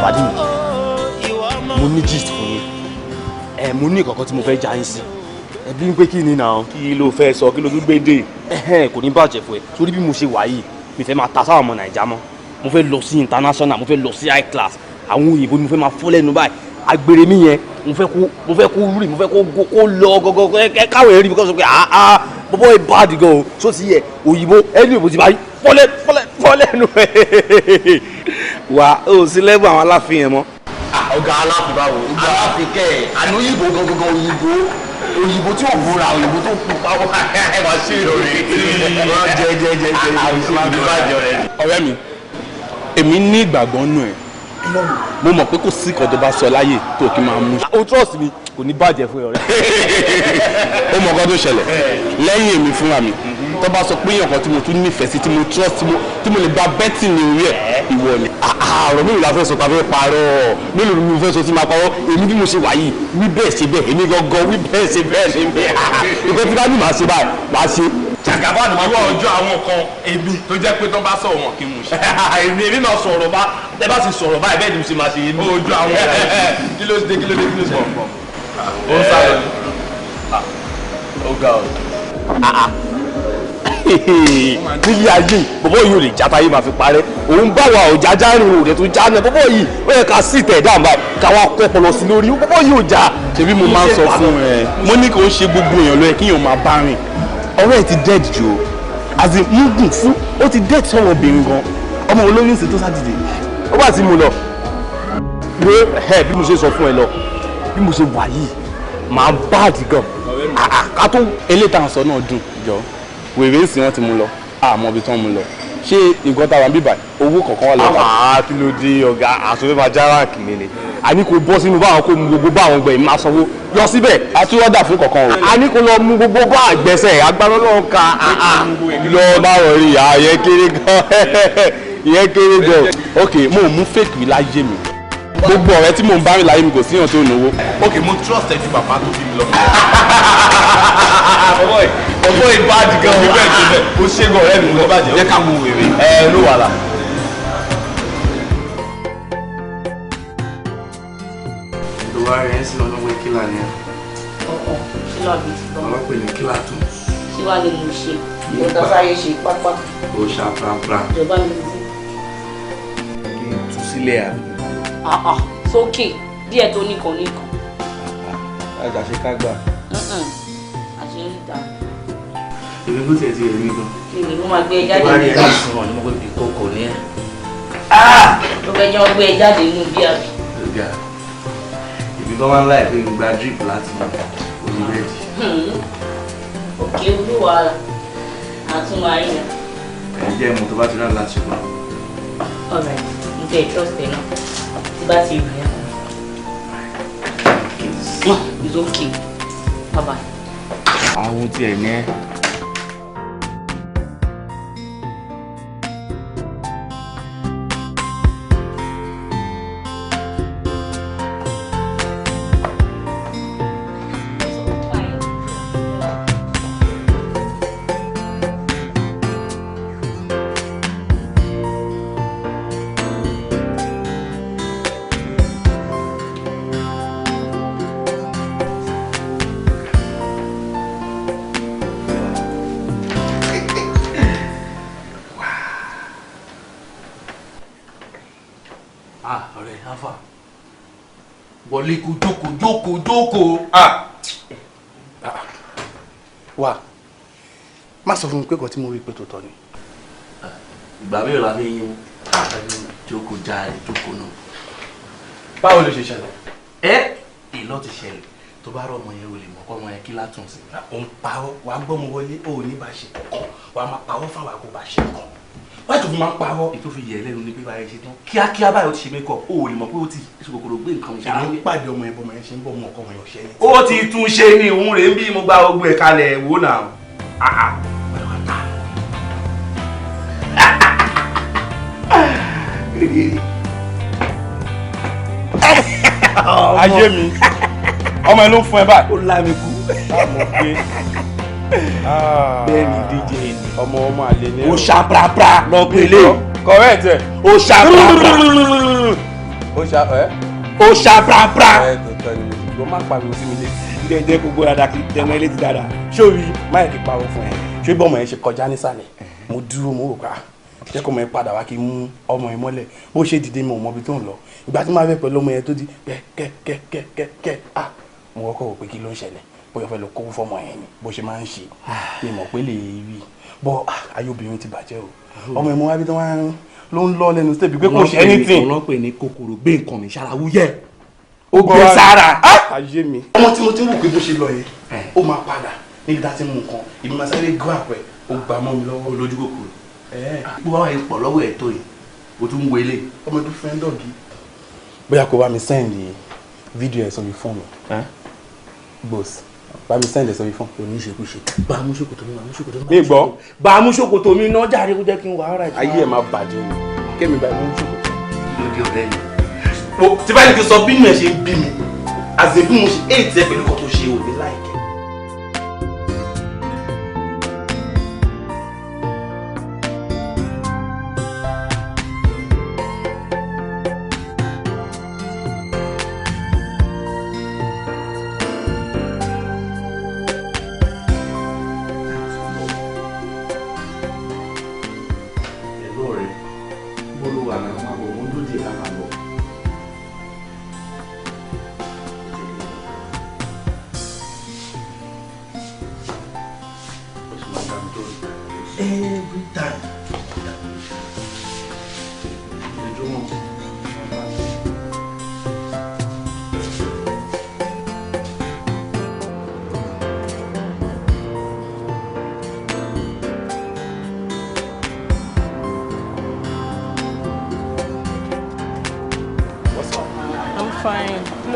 pàdé mi mo ní gist fún yín mo ní ìkọ̀kọ̀ tí mo fẹ́ já yín sí ẹbí ń pé kí ni náà. kí ló fẹ́ sọ kí ló tún gbé dé. kò ní bàjẹ́ fún ẹ torí bí mo ṣe wà yìí mi fẹ́ máa ta sáwọn ọmọ nàìjà mọ́ mo fẹ́ lọ sí international mo fẹ́ lọ sí high class àwọn òyìnbó ni mo fẹ́ máa fọ́ lẹ́nu báyìí agbèrè mi yẹn mo fẹ́ kó rí mo fẹ́ kó lọ gọ́gọ́ káwọn èrì mi kọ́ sọ pé bọ́bọ́ ẹ bá dì gan o so ti yẹ òyìnbó ẹni òbò ti bá yí fọ́lẹ́nu wà ó sí lẹ́bù àwọn aláfin yẹn mọ́. ọ̀gá aláfin báwo aláfin kẹ́ ẹ̀ àná òyìnbó gangan òyìnbó tí ò múra òyìnbó tó pupa wọ́n ẹ máa ṣe ìròyìn jẹ ọ̀rẹ́ mi èmi ní ìgbàgbọ́ nù ẹ̀ mo mọ̀ pé kò sí kan tó bá sọ láyè tó kí máa mú. o trust mi kò ní bàjẹ́ fún ẹ ọ̀rẹ́. ó mọ nǹkan tó ṣẹlẹ̀ lẹ́yìn èmi fúnra mi tó bá sọ pé èèyàn kan tí mo tún nífẹ̀ẹ́ sí tí mo trust tí mo lè gba bẹ́tì ní orí ẹ̀ ìwọ ni. ọ̀rọ̀ mélòó la fẹ́ sọ tàbí parọ́ mélòó ni mo fẹ́ sọ sí máa parọ́ èmi bí mo ṣe wà yìí wí bẹ́ẹ̀ ṣe bẹ́ẹ̀ èmi gangan wí bẹ́ẹ̀ ṣe bẹ́ẹ̀ ṣe bẹ́ẹ̀ ìkọ́ tí bá ní màá ṣe báyìí màá ṣe. jàgàbá ni wọ́n ọjọ́ àwọn kan èmi tó jẹ́ pé tó bá sọ̀rọ̀ wọn kí n mú ṣe. èmi náà sọ̀rọ̀ bá ẹ bá sì sọ̀rọ̀ báyìí bẹ́ẹ̀ ni mo ṣe máa ṣe yé mi. ojú àwọn kí ló dé sọ. ó ń sáré ni. ó ga ọ. nílé ayé bọ́bọ́ yìí ò lè játa yìí máa fi parẹ́ òun bá wa ò jájá rìn òde tó já náà bọ́bọ́ yìí ó yẹ ká sí ìtẹ̀ dáàbà káwa kọ́ ọpọlọ sí lórí bọ́bọ́ yìí ò já. ṣebí mo máa ń sọ fún ẹ mo ní kò ń ṣe gbogbo èèyàn ló yẹ kíyàn máa bá rìn ọ̀rẹ́ ẹ̀ ti dead jù o àti mugun fún ó ti dead sọ̀rọ̀ obìnrin gan ọmọ olóyún sì tó sádìde ó bá ti mú lọ pé bí mo ṣe sọ fún ẹ lọ bí mo ṣe wà yìí máa bá àdìgàn ká tó eléta àǹsọ náà dùn jọ wèrè ń sìn wọn ti mú lọ àmọ́ ibi tí wọ́n mú lọ ṣé nǹkan táwa ń bíbà owó kọ̀ọ̀kan wà lọ́wọ́. kí ló dé ọ̀gá àtúntò máa já ráǹkì mi ni àní kò bọ́ sínú báwọn kò mú gbogbo báwọn gbẹ̀yìn máa sanwó lọ síbẹ̀ àtúwọ́dà fún kọ̀ọ̀kan o. àní kò lọ mú gbogbo bá àgbẹ̀sẹ̀ agbára náà ka lọ báwọn rí ìyẹn kéré gan ìyẹn kéré gan. ok mo ò mú fake mi láyé mi gbogbo ọ̀rẹ́ tí mò ń bá rìn láyé mi kò síyàn tó náwó. ok mo trust ẹ ju bàbá tó bí mi lọ. ọgbọ́n ìbáàdì gan o bẹ́ẹ̀ tó bẹ́ẹ̀ o ṣe gan ọ̀rẹ́ mi ló bàjẹ́ yẹ ká mú wèrè ló wà lá. ìwà rẹ̀ ń sin ọlọ́wọ́ kílà ni ẹ. kílà bíi ti tán. wọ́n pè ní kílà tó. kí wàá lè mú ṣe mo tọ́ sáyé ṣe pápá. ó ṣàprápra. ìjọba mi ti. kí n tú sílẹ̀ àbí. sókè díẹ̀ tó nìkan nìkan. ajá ṣe ká gbà. àṣírí ìta. èmi kò tiẹ̀ ti rẹ̀ mí gan. kí ni mo máa gbé ẹ jáde wọ́n á rí nínú. ẹ̀rí sí wọn ní mo gbé bí kókò ní ẹ̀. ló fẹ́ jẹ́ wọ́n gbé ẹ jáde nínú bí àbí. lóga èmi gan máa ń láì pé n gba drip láti orí bẹ́ẹ̀dì. òkè olúwa àtúmọ̀ àríyàn. ẹ̀yin jẹ́ ìmọ̀ tó bá ti rà láti ṣùgbọ́n. ọ̀rẹ́ mo tẹ̀ trust ẹ náà tí bá ti rí ẹ. it's okay bye bye. àwọn tí ẹ̀ ní ẹ́. wọlé kó jókòó. wà má sọ fún mi pé kò tí mo rí pé tó tọ́ ni. ìgbà mélòó la fi yín jókòó járe jókòó náà. báwo ló ṣe ṣẹlẹ̀. ìlọ ti ṣẹlẹ̀ tó bá rọ ọmọ yẹn o lè mọ̀ kọ́ ọmọ yẹn kí látún sí. òun parọ́ wàá gbọ́ mo wọlé o ò ní bá ṣe kọ̀ọ̀kan wàá máa parọ́ fáwọn àgbo bá ṣe kàn. wáyé tó fi máa ń parọ́. ètò fi yẹ lẹ́nu ní pé báyẹn ṣe tán kíákíá báyìí ó ti ṣe mẹ́kọ̀ o ò lè mọ̀ pé ó ti ṣòkòrò gbé nǹkan ṣe. èmi ń pàdé ọmọ yẹn bọ́mọ yẹn ṣe ń bọ̀ ọmọ ọkọ wọn yóò ṣe é. ó ti tún ṣe ní òun rèé bí mo gba ogun ẹ̀ kalẹ̀ wò náà. ayé mi ọmọ ẹ ló ń fún ẹ báyìí. ó lá mi kú. bẹ́ẹ̀ ni díje ni ọmọ àlè ni. ó ṣàprápra lọ pélé. correct ẹ. ó ṣàprápra. ó ṣá brabra. ló má pariwo sí mi lé jẹ́ gbogbo dáadáa kí tẹnu ẹ létí dáadáa sórí máyì kí pariwo fún ẹ ṣé bọ́mọ yẹn ṣe kọjá nísàlẹ̀ mo dúró mo rò pa jẹ́ kó ọmọ yẹn padà wá kí n mú ọmọ yẹn mọ́lẹ̀ bó ṣe dìde mi ò mọ ibi tó ń lọ ìgbà tí máa fẹ́ pẹ̀lú ọmọ yẹn tó di kẹ́kẹ́kẹ́kẹ́kẹ́ mo kọ́kọ́ wò pé kí ló ń ṣẹlẹ̀ bóyá fẹ́ lọ kó fọmọ yẹn ni bó ṣe máa ń ṣe mi mọ̀ pé lè rí bọ́ ayé obìnrin ti bàjẹ́ o ọmọ yẹn mo wá bí tó wá ló ń lọ lẹ́nu stéèpì pé kò ṣe anything. ọlọ́pẹ̀ ní kòkòrò gbé nǹkan mi ṣàlàwúyẹ́ ó gbé sára. ayé mi. ọmọ tí mo ti ń wò pé bó ṣe lọ yẹn ó máa padà níbi tá a ti mú nǹkan ìbí máa sáré grab ẹ̀ ó gbà mọ́ mi lọ́wọ́ olójú kòkòrò gbogbo àwọn yẹn pọ̀ lọ́wọ́ ẹ̀ tó yìí o tún ń wọlé. ọmọ tó fẹ́ dọ̀gí. bóyá kó bá mi send fídíò ẹ̀ sórí fóònù boss bá mi send ẹ̀ sórí fóònù. oníṣekúṣe bá a mú ṣòkòtò mi mi gbọ́. bá a mú ṣòkòtò mi náà jáde kó jẹ́ kí n wà ára ìtura. ayé ẹ̀ máa bàjẹ́ ni kémi bá mú ṣòkòtò. lóde ọ̀rẹ́ mi. tí bá ní kí n sọ bí mi ẹ̀ ṣe ń bí mi àti bí mo ṣe éètì ẹ pẹ̀lú kan tó ṣe òní láìkẹ́.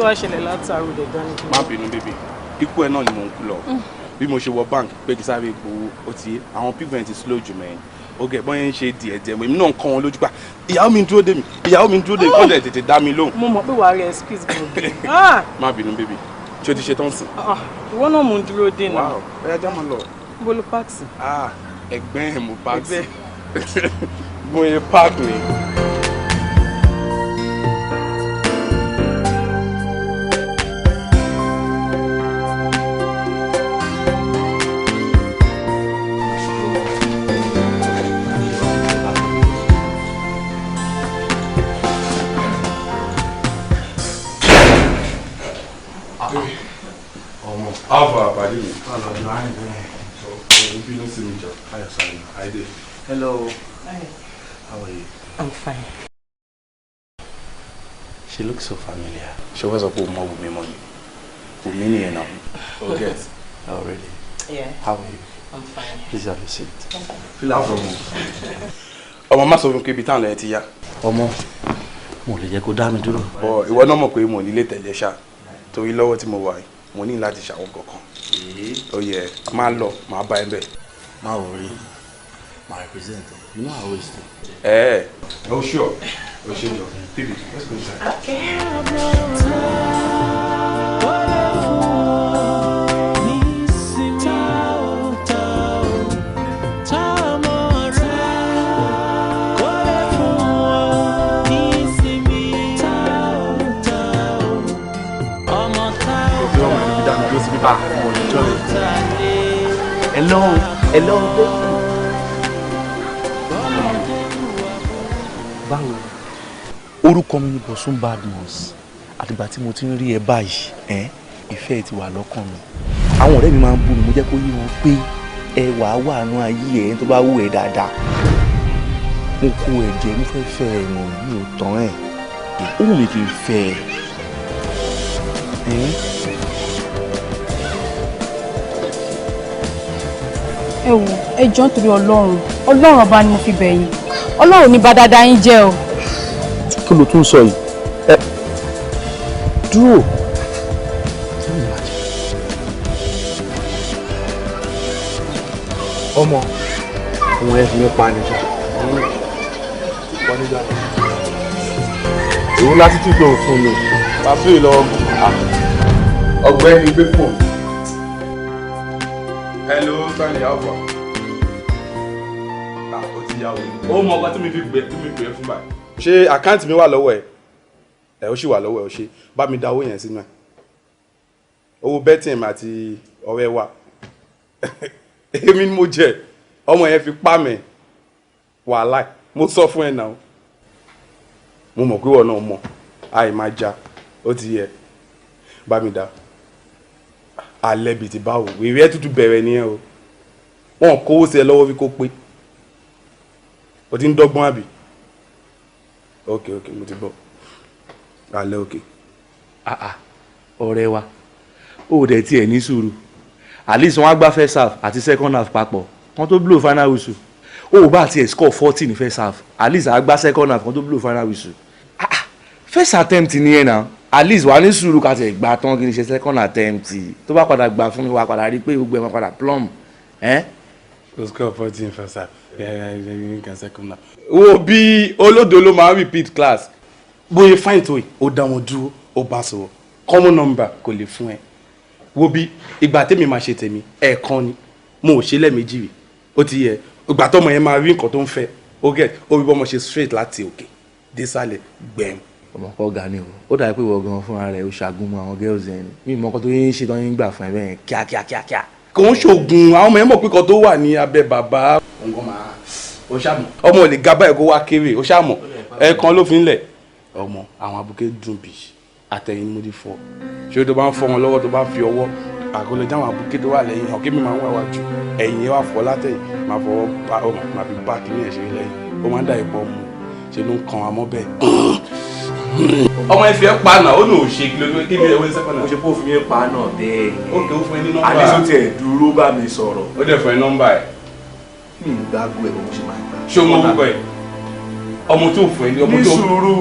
wá ṣẹlẹ̀ látàrú dẹ̀ dání. má bínú bébì ikú ẹ náà ni mò ń kú lọ bí mo ṣe wọ bank pé kí sáré gbowó ó ti àwọn pigment ti slow jù mẹ́yìn oge bọ́n yẹn ń ṣe díẹ̀díẹ̀ èmi náà ń kọ́ wọn lójú pa ìyàwó mi ń dúró dè mí ìyàwó mi ń dúró dè mí kó dẹ̀ tètè dá mi lóhùn. mo mọ̀ pé wàá rí excuse gan-an. má bínú bébì ṣé o ti ṣe tán sí. ìwọ náà mò ń dúró dè náà. wáò ẹ̀yà já máa lọ. bó ló park sí. ẹgbẹ́ ẹ̀ mo park sí mo yẹ park ni. Alpha, pardon me. Hello. Hi. How are you? I'm fine. She looks so familiar. She was a poor mom with me money. With me now. Oh, yes. Oh, really? Yeah. How are you? I'm fine. Please have a seat. Fill out from me. Ọmọ má sọ fún kébí tán lẹ ti yá. Ọmọ, mo lè jẹ́ kó dá mi dúró. Bọ̀ ìwọ náà mọ̀ pé mo nílé tẹ̀lé ṣá. Torí lọ́wọ́ tí mo wà yìí, mo ní láti ṣàwọn kankan. Ó yẹ, máa lọ, máa bá ẹ bẹ̀. Má worry. My representative. You know I always do. Oh sure. Oh sure. Baby, let's go inside. Okay. Hello. Báwo? Orúkọ mi ni Bosun Badmus. Àtìgbà tí mo ti ń rí ẹ báyìí, ìfẹ́ ti wà lọ́kàn mi. Àwọn ọ̀rẹ́ mi máa ń bú mi, mo jẹ́ kó yé wọn pé ẹwà wà nú ayé ẹ̀ tó bá wù ẹ́ dáadáa. Mo kó ẹ̀jẹ̀ mo fẹ́ fẹ́ ẹ̀ nù mi ò tán ẹ̀. Ó wù mí kí n fẹ́ ẹ. Ẹ wò, ẹ jọ̀ọ́ nítorí Ọlọ́run ọba ni mo fi bẹ̀ yín. Ọlọ́run ní bá dáadáa yín jẹ́ o. Kí ló tún sọ yìí? Dúró. Ọmọ, òun ẹ fi mí pa níjà. Èwo láti tí gbòòrò fún mi. Pàṣẹ ìlọ́wọ́ ọgbẹ́ni gbé fún. Hello, Sunday Alpha. Ó ti yá o. Ó mọ ọkọ tí mi fi gbẹ fún báyìí. Ṣé àkáǹtì mi wà lọ́wọ́ ẹ̀? ó sì wà lọ́wọ́ ẹ̀ ó ṣe bá mi da owó yẹn sínú ẹ̀ owó bẹ́tìn àti ọ̀rẹ́ wa èmi ni mo jẹ ọmọ yẹn fi pa mẹ́ wàhálà mo sọ fún ẹ náà mo mọ̀ pé wọ́n náà mọ̀ àì máa já ó ti yẹ bá mi dá alẹ́ bíi ti báwo wèrè ẹ̀ tútù bẹ̀rẹ̀ nìyẹn o wọn kówó sí ẹ lọ́wọ́ fi kó pé o ti ń dọ́gbọ́n àbí ok mo ti bọ̀ alẹ́ ok. ọ̀rẹ́ wa ó dẹ̀ tiẹ̀ ní sùúrù at least wọ́n á gbá first half àti second half papọ̀ wọ́n tó blow final whistle ó bá tiẹ̀ score 40 ní first half at least á gbá second half wọ́n tó blow final whistle first attempt nìyẹn náà at least wà ní sùúrù ká tẹ̀ gbà tán kí n ṣe second attempt tó bá padà gbà fún mi wà padà rí pé gbogbo ẹ̀ máa padà plumb. o score 40 in first half second half. wo bí olódo ló máa repeat class bóyá fine tó yìí ó dá wọn dúró ó bá sọ̀rọ̀ common number kò lè fún ẹ wo bí ìgbà tèmi máa ṣe tèmi ẹ̀ẹ̀kan ni mo ò ṣe lẹ́ẹ̀mejì rí ó ti yẹ ìgbà tọmọ yẹn máa rí nǹkan tó ń fẹ́ ó gẹ̀ ó rí bọ́mọ ṣe straight láti òkè désàlẹ̀ gbẹ̀m. ọmọ kọ́ ga ni o ó dàbí pé ìwọ gan fúnra rẹ̀ ó ṣàgùnmọ̀ àwọn girls yẹn ni mi mọ̀ kó tó yín ṣe tán yín gbà fún ẹ bẹ́ẹ̀ kíákíá. kò ń ṣoògùn àwọn ọmọ yẹn mọ̀ pé kan tó wà ní abẹ́ bàbá ọmọ ò lè ga báyìí kó wá kéré ó ṣàmọ̀ ẹ̀ẹ̀kan ló fi ń lẹ̀ ọmọ àwọn ABUKE dùn bí àtẹ̀yìn ni mo ti fọ ṣé tó bá ń fọ wọn lọ́wọ́ tó bá fi ọwọ́ àgọ́lẹ̀ jáwọn ABUKE tó wà lẹ́yìn ọ̀kẹ́ mi máa ń wá wájú ẹ̀yìn yẹn wà fọ́ látẹ̀yìn máa fọwọ́ máa fi bá kí ní ẹ̀ṣẹ̀ lẹ́yìn ó máa ń dà ìpọ̀ mu ṣe ló ń kan amọ́ bẹ́ẹ̀. ọmọ ẹ fi ẹ pa náà ó ní òṣè kí ló kí ni ẹ wọ́n ṣe kọ́nà. mo ṣe kó fún yín pa náà bẹ́ẹ̀ ni. ó kè ó fún ẹ ní nọ́mbà. àdéhùn tiẹ̀ dúró bá mi sọ̀rọ̀. ó dẹ̀ fún ẹ nọ́mbà ẹ̀. mi ì gbàgbọ́ ẹ̀ bó ṣe máa gbà. ṣé o mọ orúkọ ẹ̀ ọmọ tó fún ẹ ní ọmọ tó. ní sùúrù.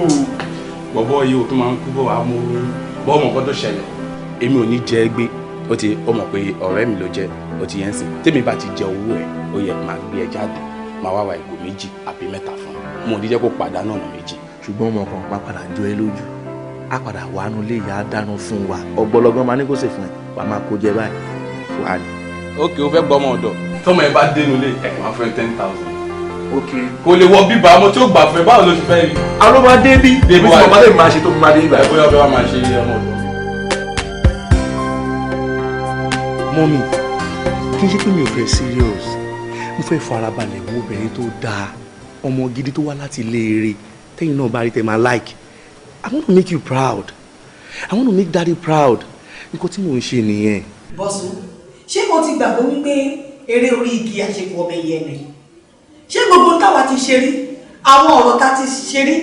bọ̀bọ̀ yìí ò tún máa ń kú bọ̀ wá mú bọ́ ọmọ kan tó ṣẹlẹ̀ èmi ò ní jẹ́ gbé ó ti ó mọ̀ pé ọ̀rẹ́ mi ló jẹ́ ó ti yẹn sìn tèmi bá ti jẹ owó ẹ̀ ó yẹ máa gbé ẹ jáde máa wá wa ìgò méjì àbí mẹ́ta fún un mo ò ní jẹ́ kó pàdánù ọ̀nà méjì. ṣùgbọ́n ọmọ kan pa padà jọ ẹ lójú á padà wánú lé ìyá dáná fún wa ọgbọlọgbọn máa ní kó ṣe fún ẹ wà á máa kó jẹ báyìí wà á ní. ókè ó fẹ́ gbọ́ ọmọ ọ̀dọ̀ tọmọ ẹ bá dénú lé ẹ̀ máa fẹ́ 10,000. ókè kò lè wọ bíbá ọmọ tí ó gbà fún ẹ báwo ló ti fẹ́ rí. aló máa dé bí débi tí mo bá lè máa ṣe tó máa dé ibà. ẹ bóyá ọbẹ̀ wa máa ṣe ọmọ ọ̀dọ̀. mọ́mí kí n ṣe pé mi ò fẹ́ serious mo fẹ́ farabalẹ̀ wo obìnrin tó dáa ọmọ gidi tó wá láti ilé eré tẹ́yìn náà bá rí tẹ́ máa like I want to make you proud I want to make daddy proud nǹkan tí mò ń ṣe nìyẹn. bọ́sùn ṣé mo ti gbàgbọ́ wípé eré orí igi àṣepọ̀ ọmọ ẹ̀yẹ ni ṣé gbogbo táwa ti ṣe rí àwọn ọ̀rọ̀ tá ti ṣe rí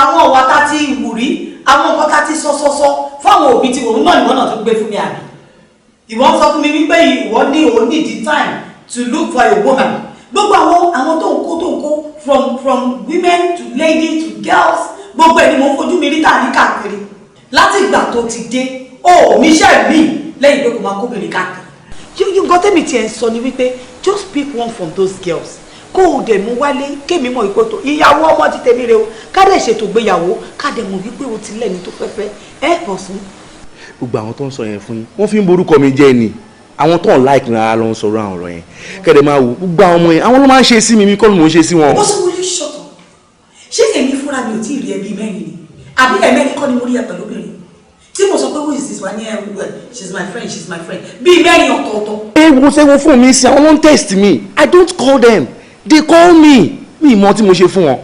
àwọn ọ̀wà tá ti wù rí àwọn nǹkan tá ti sọ́sọ́sọ́ fáwọn òbí tí òun náà ìwọ́n náà tó gbé fún mi àbí ìwọ sọ fún mi wípé ìwọ ní òun need the time to look for a woman gbogbo àwọn tó ń kó from women to ladies to girls gbogbo ẹni mo fojú mi rí tàbí káàkiri láti ìgbà tó ti dé ó níṣẹ́ mi lẹ́yìn pé kò máa kóbìnrin káàkiri. you got me tiẹ̀ sọ ni wípé just pick one from those girls kó o dẹ̀ mú wálé kémi mọ̀ ìkó tó ìyàwó ọmọ ti tẹ̀mí rẹ o ká dẹ̀ ṣètò gbéyàwó ká dẹ̀ mọ̀ wípé o ti lẹ́ni tó fẹ́fẹ́ ẹ̀ pọ̀ fún. gbogbo àwọn tó ń sọ yẹn fún yín wọ́n fi ń borúkọ mi jẹ́ ni àwọn tó ń like rárá ló ń sọ̀rọ̀ àwọn ọ̀rọ̀ yẹn kẹ́dẹ̀ máa wò gbogbo àwọn ọmọ yẹn àwọn ló máa ń ṣe sí mi kọ́ ló mò ń ṣe sí wọn. ó sì wọlé ṣọ̀tọ̀ ṣé èmi fúnra mi ò tí ì rí ẹbí mẹ́rin ni àbí ẹ̀mẹ́rin kọ́ ni mo rí ẹ pẹ̀lú obìnrin tí mo sọ pé who is this one here she's my friend bíi mẹ́rin ọ̀tọ̀ọ̀tọ̀. ewu sẹ́wọ́n fún mi sí àwọn ló ń test me I don't call them they call me mi mọ tí mo ṣe fún wọn.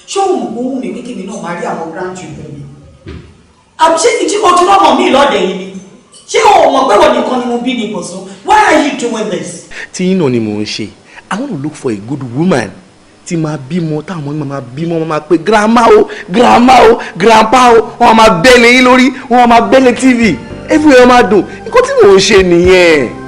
ṣé òun mọ̀ ohun mi wíkì mi náà máa rí àwọn grandchildren mi àbí ṣé kìí o ti lọ́mọ mi lọ́dẹ̀ yìí ni ṣé o mọ̀ pé wọ́n nìkan ni mo bí ní ìbọ̀sán why are you doing this. tí yín náà ni mò ń ṣe I want to look for a good woman tí máa bímọ táwọn ọmọ máa bímọ máa pe grandma o grandpa o wọn máa bẹ́lẹ̀ yín lórí wọn máa bẹ́lẹ̀ TV everywhere máa dùn nǹkan tí mò ń ṣe nìyẹn.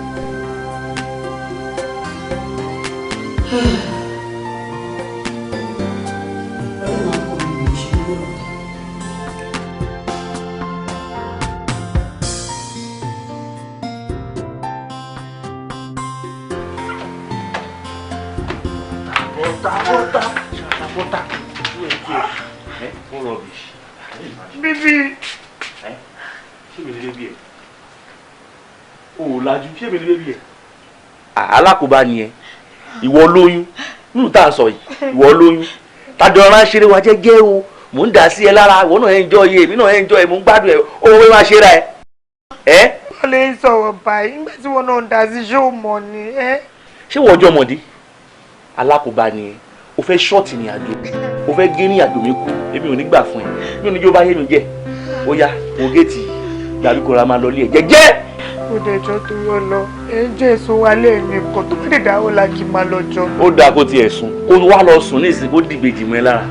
alákòóbá ni ẹ ìwọ lóyún nínú tá à ń sọ yìí ìwọ lóyún tàbí ọ̀ràn ṣeré wa jẹ́jẹ́ o mò ń dà sí ẹ lára ìwọ náà enjoy ẹ èmi náà enjoy ẹ mò ń gbádùn ẹ ó wọ́n máa ṣe ra ẹ. wọ́n lè sọ̀rọ̀ báyìí nígbà tí wọ́n náà ń dà sí ṣé ò mọ̀ ni. ṣé wọ́n ọjọ́ ọmọdé alákòóbá ni o fẹ́ ṣọ́ọ̀tì ní àjò o fẹ́ gé ní àjò mi kú èmi ò ní gbà fún ẹ mi ò ní jó bá yé mi jẹ ó yá mo géètì gbàbí kò ra máa lọ lé ẹ jẹ́jẹ́. ó dẹjọ́ tó yọ lọ ẹjọ́ èso wa lẹ́ẹ̀mí kan tó bá dẹ̀dá ó la kí n máa lọ jọ. ó dáa kó tiẹ̀ sùn kó wá lọ sùn ní ìsìn kó dìbejì mọ́ ẹ lára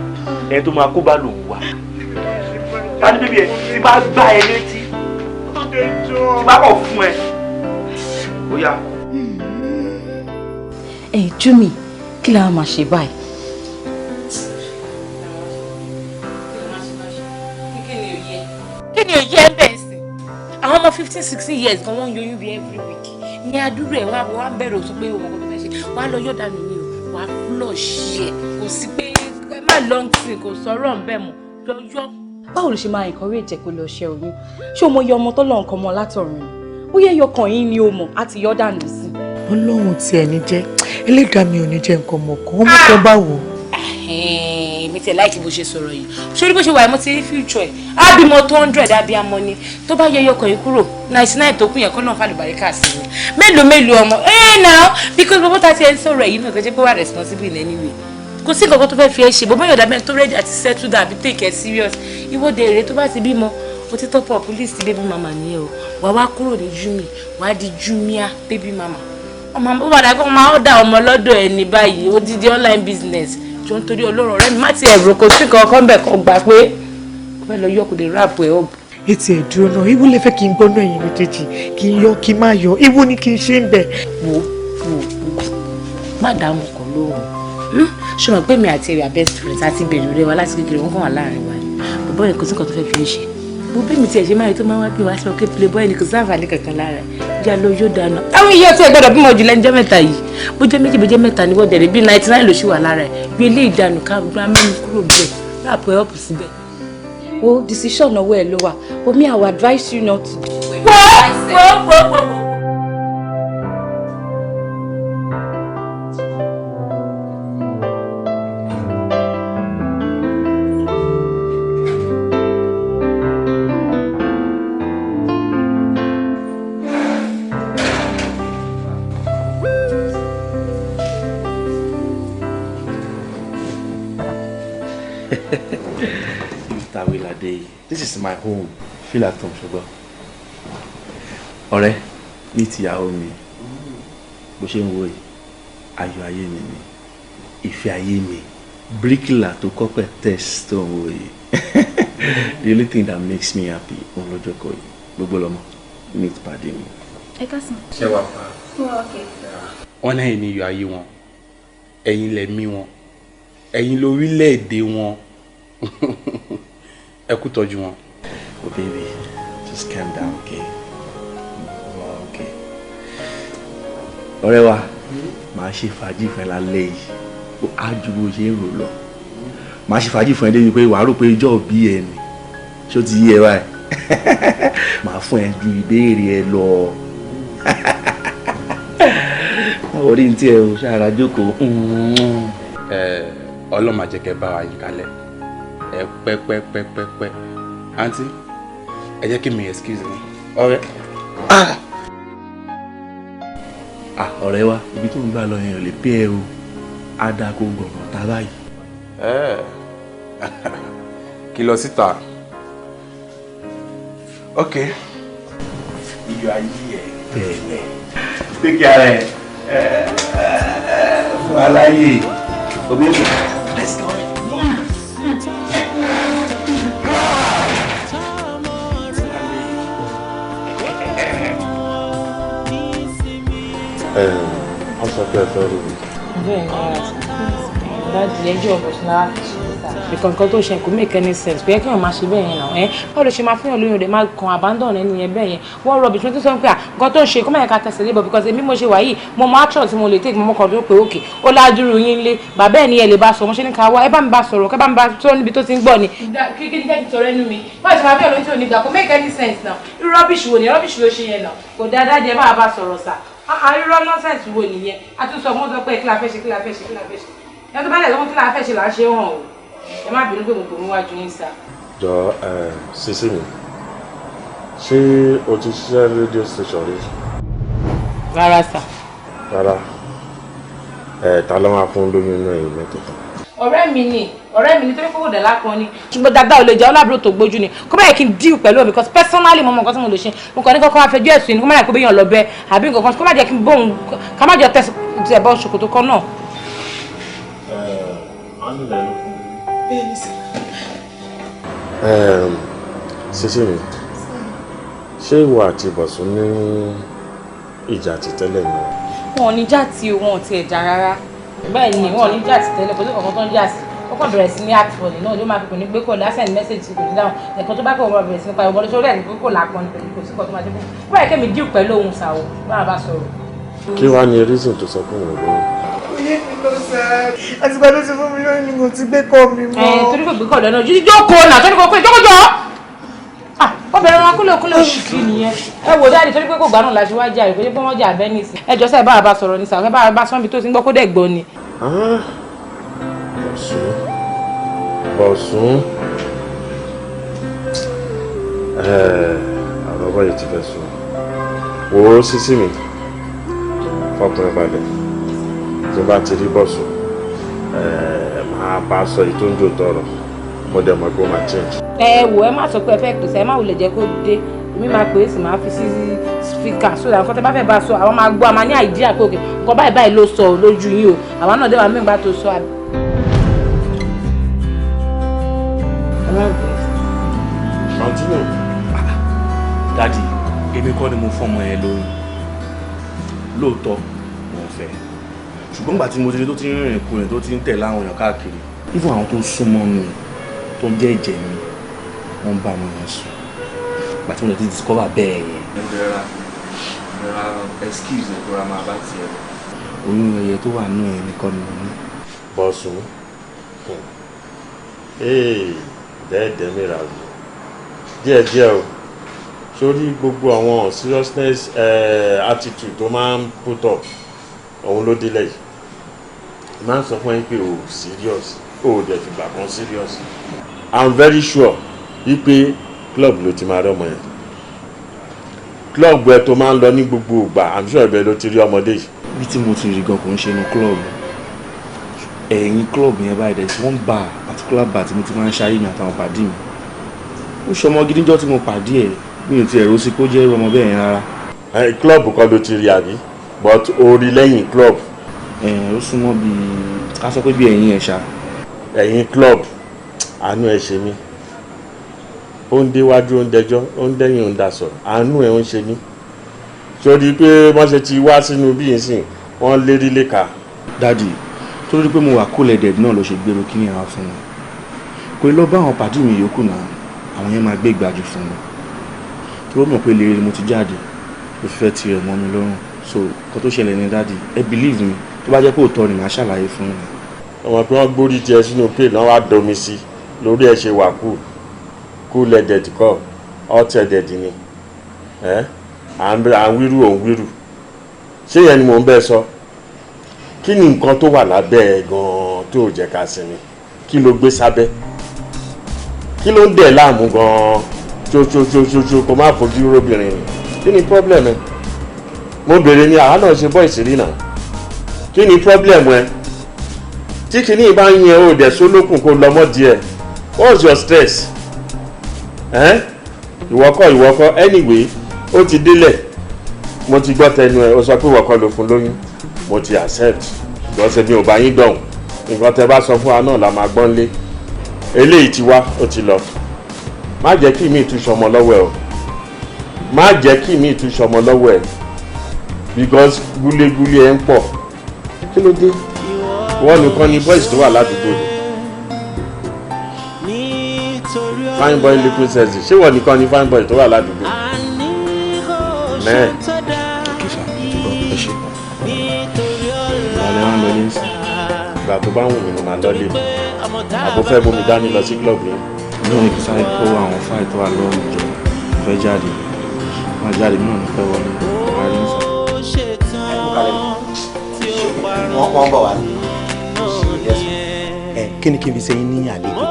ẹni tó máa kó bá lòun wá. tani bíbí ẹ tí bá gbá ẹ létí tí bá kọ̀ fún ẹ ó yá. Júmi kí la máa ṣe báyìí. kí ni òye ẹ bẹ́ẹ̀ sí àwọn ọmọ 15-16 years gan wọ́n ń yọyún bí every week ní adúrú ẹ̀ wọ́n á bẹ̀rẹ̀ òtún pé òun kò fẹ́ ṣe wọ́n á lọ yọ̀dà nù ní o wọ́n á flush ẹ̀ kò sí pé ẹ má long thing kò sọ̀rọ̀ ń bẹ̀ mọ́ lọ́yọ́. báwo ló ṣe máa encourage kó lọ ṣe oyún ṣé o mọ iye ọmọ tó lọ nǹkan mọ látọ̀run ni ó yẹ yọkàn yín ni o mọ̀ àti yọ̀dà nù sí. ọlọ́run tiẹ̀ ní jẹ́ ẹlẹ́dàá mi ò ní jẹ́ nǹkan mọ̀ọ́kan ọmọ kan bá wò. èmi tẹ̀ láìkí bó ṣe sọ̀rọ̀ yìí sórí bó ṣe wà mo ti rí future ẹ̀ á bímọ 200 á bí amọ ni tó bá yẹ yọkọ̀ yìí kúrò 99 tó kún yẹn kọ́ náà fàlùbáríkà sí ni mélòó ọmọ now because bọ́bọ́ ta ti ẹ̀ ń sọ̀rọ̀ yìí náà tó jẹ́ pé wà responsible in any way kò sí nǹkan tó fẹ́ fi ẹ ṣe bọ́bọ́ yọ̀dá bẹ́ẹ̀ tó ready àti settle down àbí take it serious ìwọ́de èrè tó bá ti bímọ o ti top up list baby mama nìyẹn o wà wá kúrò ní Jumi wà á di Jumia baby mama ọmọ bàdà kó máa ọ̀dà ọmọ lọ́dọ̀ ẹ̀ ní báyìí ó di online business jọ nítorí Ọlọ́run ọ̀rẹ́ mi má ti ẹ̀rọ kò sí kankan bẹ̀ kan gbà pé kó fẹ́ lọ yọ kò lè rap ẹ̀ up. etí ẹ̀ dúró náà ibo lè fẹ́ kí n gbọ́nà ẹ̀yìn méjèèjì kí n yọ kí n má yọ ibo ni kí n ṣe ń bẹ̀. wo má dààmú kan lóhùn ṣé wọn pé mi àti ẹ̀rọ best friends àti bẹ̀rẹ̀ rẹ wa láti kékeré wọn kàn wà láàrin wa ni bàbá yẹn kò sí nǹkan tó fẹ́ fi ń ṣe bó bí mi tiẹ̀ ṣe máa rí tó máa wá pé wá sí ọkẹ́ playboy ni kò sáǹfààní kankan lára ìjà ló yóò dáná. àwọn iye ọtí ẹ gbọ́dọ̀ bímọ jù lẹ́nu jẹ́ mẹ́ta yìí bó jẹ́ méjì bó jẹ́ mẹ́ta ni wọ́n dẹ̀rẹ̀ bí 99 ló ṣì wà lára ẹ̀ bí ilé ìdánù ká gbá mẹ́rin kúrò bẹ́ẹ̀ ráàpù ẹ̀ ọ̀pù síbẹ̀. o decision ọwọ́ ẹ ló wà but me I would advise you not to. This is my home. Feel at home, sugar. Ọ̀rẹ́, ní tìyàwó mi. Bó ṣe ń wo yìí, ayọ̀ ayé mi ni. Ìfẹ́ ayé mi. Bricklayer tó kọ́pẹ́ test tó ń wo yìí. The only thing that makes me happy òun lọ́jọ́ kọ́ yìí. Gbogbo lọ́mọ, meet pàdé mi. Ẹ káàsán. Ṣé wàá pa? Wọ́n náà ní iyọ̀ ayé wọn. Ẹ̀yin lẹ̀mí wọn. Ẹ̀yin lórílẹ̀-èdè wọn. Ẹ kú tọ́jú wọn. Oh baby, just calm down, okay? Okay. Ọ̀rẹ́ wa, màá ṣe fàájì fún ẹ lálẹ́ yìí. Á ju bó ṣe ń rò lọ. Màá ṣe fàájì fún ẹ débi pé wàá rò pé ijọ́ òbí ẹ ni. Ṣó ti yé ẹ báyìí? Màá fún ẹ ju ìbéèrè ẹ lọ. Orí ní tí ẹ ò ṣàrà jókòó. Ọlọ́run má jẹ́ kẹ́ bá wa yín kalẹ̀. Ẹ pẹ́pẹ́pẹ́pẹ́. Aunty, ẹ jẹ́ kí mi excuse me. Ọ̀rẹ́. Ọ̀rẹ́ wa, ibi tó ń gbà lọ yẹn ò lè pé ẹ o. Á dáa kó gbọ̀ngàn ta báyìí. Kí lọ síta. Ok. Iyọ̀ ayé ẹ̀ tẹ̀lẹ̀. Take care ẹ̀. Fún aláyè. Obi mi. Let's go. Wọ́n sọ pé ẹ fẹ́ rí mi. bẹ́ẹ̀ ni dáàdì ẹjọ́ ọ̀bọ̀ṣẹ́ náà fi ṣe níta nǹkan tó ṣe kò make any sense pé kí wọ́n máa ṣe bẹ́ẹ̀ yẹn náà báwo ló ṣe máa fún yàn lóyún rẹ̀ máa kan abandon ẹni yẹn bẹ́ẹ̀ yẹn wọ́n rọ̀ bìtún tó sọ pé nǹkan tó ń ṣe kó má yẹ ká tẹ̀sẹ̀ lébọ̀ because èmi mo ṣe wà yìí mo mọ action tí mo lè take mo mọ kàn tó pé òkè ó ládùúrú yín lé bàbá ẹ̀ ní ẹ lè bá sọ mo ṣe ní ká wá ẹ bá mi bá sọ̀rọ̀ kẹ́ bá mi bá tó níbi tó ti ń gbọ́ ni. kí ni jẹ́ kí tọrọ ẹnu mi báyìí tí wọ́n fẹ́ lóyún tí ò ní gbà kó make any sense now irú rubbish wo ni rubbish ló ṣe yẹn náà kò dáadáa jẹ́ bá a bá sọ̀rọ̀ sà irọ́ nonsense wo nìyẹn a tún sọ mọ́ sọ pé kí la fẹ́ ṣe kí la fẹ́ ṣe kí la fẹ́ ṣe yàtọ̀ bá lẹ̀ lọ́wọ́ kí la fẹ́ ṣe là ń ṣe hàn o. ẹ má bínú pé mo kò mú wájú yín sá. Jọ sísí mi ṣé o ti ṣiṣẹ́ rédíò station rí? Rárá sá. Rárá ta ló máa fún lóyún inú ẹ̀yìn mẹ́tẹ̀ẹ̀ta? ọ̀rẹ́ mi ni tó ní kókò dẹ̀ lápọn ni ṣùgbọ́n dáadáa ò lè jẹ́ ọlábìrò tó gbójú ni kó báyìí kí n deal pẹ̀lú ẹ̀ because personally mo mọ nǹkan tí mo lè ṣe mo kàn ní kọ́kọ́ máa fẹjọ́ ẹ̀sùn ni kó má yẹ kó béèyàn lọ bẹ àbí nǹkan kan kó má jẹ́ kí n bóun ká má jọ tẹ̀ bọ́ ṣòkòtò kan náà. sísí mi ṣé ìwọ àti Bọ̀sún ní ìjà ti tẹ́lẹ̀ ni? wọn ò ní jà tí wọn ò tiẹ̀ jà rárá. bẹ́ẹ̀ ni wọn ò ní jà sí tẹ́lẹ̀ kò sí kankan tó ń jà sí ó kàn bẹ̀rẹ̀ sí ní àtìfọ̀lì náà ló máa fi kò ní gbé kò ní send message kò ní dáhùn ẹ̀kan tó bá kọ̀ wọ́n bẹ̀rẹ̀ sí ní pariwo bọ́lá sórí ẹ̀ ní pé kò lápọn ní pẹ̀lú kò sí kan tó máa dé fún un báyìí kẹ́mi díù pẹ̀lú ohun ṣàwò báwa bá sọ̀rọ̀. kí wàá ní reason tó sọ fún òun lóyún? oyè mi ló sá àtìgbà tó ti fún mi lóyún ni mo ti gbé kọ́ mi mọ́. torí kò gbé kọ̀ lọ́nà ojú jókòó náà torí kò pé jókòó obìnrin wọn kúlò òṣìkì nìyẹn ẹ wò dáàdì torí pé kò gbádùn láti wá jà rè pé wọ́n jà bẹ́ẹ̀ nìsín ẹ jọ sẹ́ẹ̀ báwa bá sọ̀rọ̀ ní sàwọn báwa bá sọ́nbi tó ti ń gbọ́ kó dẹ̀ gbọ́ ni. Bọ̀sún àwọn ọba yìí ti fẹ́ sùn wò ó sísí mi fọkùnrin balẹ̀ tí bá ti rí Bọ̀sún máa bá sọ èyí tó ń jò tọrọ mo dẹ̀ mọ̀ pé ó máa change. ẹ wò ẹ má sọ pé ẹ fẹ́ pèsè ẹ má wulẹ̀ jẹ́ kó dé èmi máa pè é sì máa fi sí spíkà sódà nǹkan tẹ́ bá fẹ́ bá sọ àwọn máa gbọ́ a máa ní àìdíà pé òkè nǹkan báyìí báyìí ló sọ lójú yín o àwọn náà dé wà mígbà tó sọ àbí. continue. Dádì èmi kọ́ ni mo fọ́mọ ẹ lóyún lóòótọ́ mo fẹ́ ṣùgbọ́n gbà tí mo ti rí tó ti ń rìnrìn kùnrin tó ti ń tẹ̀lé àwọn èèyàn káàkiri even àwọn tó súnmọ́ mi tó ń jẹ́ ẹ̀jẹ̀ mi wọ́n ń bá mi yẹn sùn gbà tí mo lè ti discover bẹ́ẹ̀ yẹn. ẹ̀rọ excuse ẹ̀ tó ra máa bá tiẹ̀ lọ. oyún ẹyẹ tó wà nínú ẹ̀ nìkan ni mo ní. Bọ̀sún dẹ́ẹ̀dẹ́ mìíràn díẹ̀díẹ̀ o sórí gbogbo àwọn seriousness attitude tó máa ń put up òun ló délẹ̀ yìí máa ń sọ fún yín pé o serious o dẹ̀ fìgbà kan serious I'm very sure wípé club ló ti máa rí ọmọ yẹn club ẹ tó máa ń lọ ní gbogbo ìgbà I'm sure ibẹ̀ ló ti rí ọmọdé yìí. bí tí mo ti rí gan kò ń ṣe inú club ẹ̀yìn club yẹn báyìí there is one bar particular bar tí mo ti máa ń ṣayé mi àtàwọn pàdé mi ó ṣọmọ gidijọ́ tí mo pàdé ẹ̀ mi ò tiẹ̀ rò sí kó jẹ́ ọmọ bẹ́ẹ̀ yẹn rárá. club kan ló ti rí àbí but orí lẹ́yìn club. ó súnmọ́ bíi ká sọ pé bí ẹ̀yìn ẹ̀ ṣá. ẹ̀yìn club àánú ẹ̀ ṣe mí ó ń déwájú ó ń dẹjọ́ ó ń dẹ́yìn ó ń dasọ̀ àánú ẹ̀ ń ṣe mí sórí pé wọ́n ṣe ti wá sínú bí yìí sìn wọ́n lérí léka. dádì torí pé mo wà cool-headed náà ló ṣe gbèrò kí ni àwọn fún mi kò lọ bá àwọn pàdé mi yòókù náà àwọn yẹn máa gbé ìgbàjú fún mi tí wọ́n mọ̀ pé lèrè mo ti jáde ó fẹ́ tirẹ̀ mọ́ mi lọ́rùn so kó tó ṣẹlẹ̀ ní dádì ẹ believe me tó bá jẹ́ pé òótọ́ ni màá ṣàlàyé fún mi. ọmọ pé wọ́n gbórí tiẹ̀ sínú pé náà wá domi sí lórí ẹ̀ ṣe wà cool-headed kọ́ hot-headed ni à ń wíru òun wíru ṣé yẹn ni mò ń bẹ́ẹ̀ sọ kí ni nǹkan tó wà lábẹ́ ẹ̀ gan-an tó jẹ́ ká sinmi kí ló gbé sábẹ́ kí ló ń dẹ̀ láàmú gan-an ṣoṣoṣoṣo kò má fojú róbìnrin ni kí ni problem ẹ mo bèrè ni àwa náà ṣe bọ́ ìṣírí náà kí ni problem ẹ tí kìíní bá ń yẹn o dẹ̀ sólókùn kó lọ́mọ díẹ̀ what's your stress ìwọ́kọ́ anyway ó ti délẹ̀ mo ti gbọ́ tẹnu ẹ o sọ pé ìwọ́kọ́ ló fún lóyún mo ti accept lọ́sẹ̀ mi ò bá yín dọ̀hún nǹkan tẹ bá sọ fún wa náà la máa gbọ́n lé eléyìí ti wá ó ti lọ má jẹ́ kí mi ìtúṣọ ọmọ lọ́wọ́ ẹ o má jẹ́ kí mi ìtúṣọ ọmọ lọ́wọ́ ẹ because gúlégúlé ẹ ń pọ̀ kí ló dé wọ́n nìkan ni boys tó wà ládùúgbò ni fine boy liquid sexy ṣé wọ́n nìkan ni fine boy tó wà ládùúgbò mẹ́ẹ̀. ìgbà tó bá wù mí ni màá lọ́lé àbó fẹ́ mú mi dání lọ sí club yẹn. ní òní sáré kó àwọn fáì tó wà lọ́rùn jọ fẹ́ jáde wọ́n jáde náà ní fẹ́ wọlé àárín ìsà. wọ́n bọ̀ wá kí ni kí n fi ṣe yín ní àlejò.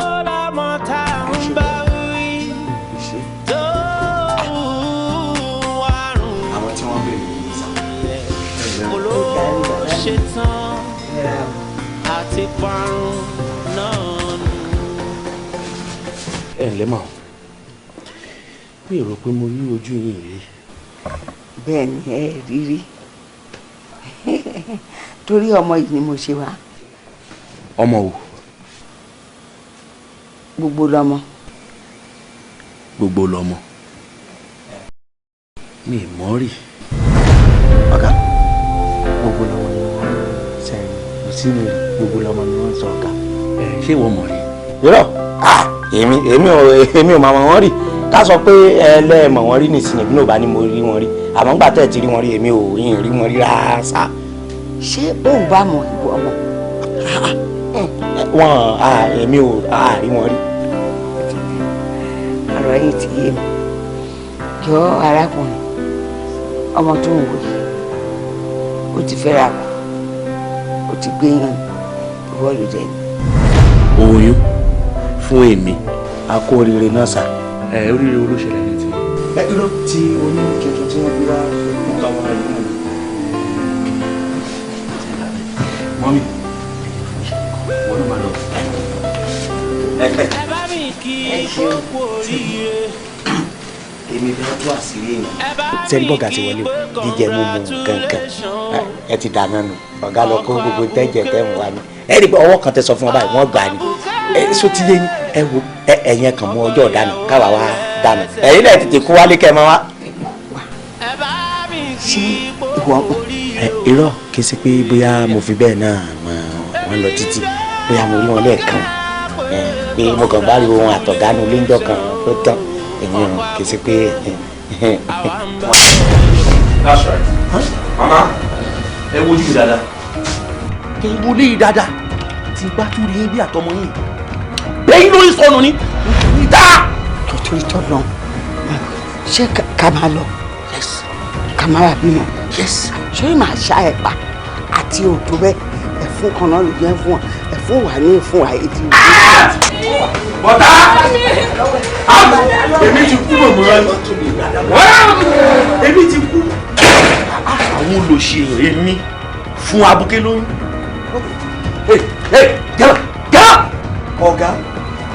àwọn tí wọ́n bèrè yìí sá. ẹ ǹlẹ́ mà mi ò rò pé mo rí ojú yín rí. bẹ́ẹ̀ ni ẹ rí rí torí ọmọ yìí ni mo ṣe wá. ọmọ wo. gbogbo lọmọ. gbogbo lọmọ. mi ì mọ̀ rí. ọ̀gá gbogbo lọmọ ni wọ́n sẹ́yìn kò sí mi rí gbogbo lọmọ ni wọ́n sọ ọ̀gá. ṣé ìwọ mọ̀ rí. irọ́ èmi ò máa mọ̀ wọ́n rí ká sọ pé ẹlẹ́ẹ̀mọ̀ wọ́n rí nìsín bí náà bá ní mo rí wọn rí àmọ́ ńgbà tẹ̀ ti rí wọn rí èmi ò yìn rí wọn rí rárá. ṣé bóun bá mọ̀ ìwọ ọmọ. èmi ò rí wọn rí. ọ̀rọ̀ yìí ti yé mi jọ arákùnrin ọmọ tó ń wò yìí ó ti fẹ́ra kù ó ti gbé yàn ìwọ ló dé ni. oyún fún èmi. a kó oríire náà sá. oríire olóṣèlú ní ti. irọ́ ti oyún tuntun tí wọ́n bí wá nípa wọn rẹ̀ nínú. mọ́mí wọ́n ló máa lọ. èmi bẹ́ẹ̀ tó àṣírí èèyàn sẹ́ni bọ́gà ti wọlé o jíjẹ mímu kankan ẹ ti dáná nù ọ̀gá lọ kó gbogbo tẹ́jẹ̀ tẹ́mu wa ni ẹ rí i pé ọwọ́ kan tẹ sọ fún wa báyìí wọ́n gbà ní so ti yé yín ẹ wo ẹ̀yìn kan mú ọjọ́ dáná káwa wá dáná ẹ̀yin náà tètè kó wálé kẹ́ ẹ máa wá. ṣé ìwọ ọmọ. irọ́ kì í ṣe pé bóyá mo fi bẹ́ẹ̀ náà mọ̀ wọ́n lọ títí bóyá mo rí wọn lẹ́ẹ̀kan pé mo kàn bá rí ohun àtọ̀gánu léńjọ́ kan tó tán èmi ò kì í ṣe pé. That's right. Mama ẹ wojú mi dáadáa. kí n wọlé yìí dáadáa tí bá tún rí bí àtọmọ yìí bẹ́ẹ̀ lórí sọnù ni ìdá. tọ́tún ìtọ́ lọ ṣé ká máa lọ ká máa wà bímọ ṣé màá ṣá ẹ pa àti òtò bẹ́ẹ̀ ẹ̀fún kan náà ló jẹ́ fún ọ ẹ̀fún wà ní ìfún wa èdè ìlú. bọ́tà èmi ti kú mọ̀mọ́ èmi ti kú. àwọn olóṣè èmi fún abuké lóyún. ọ̀gá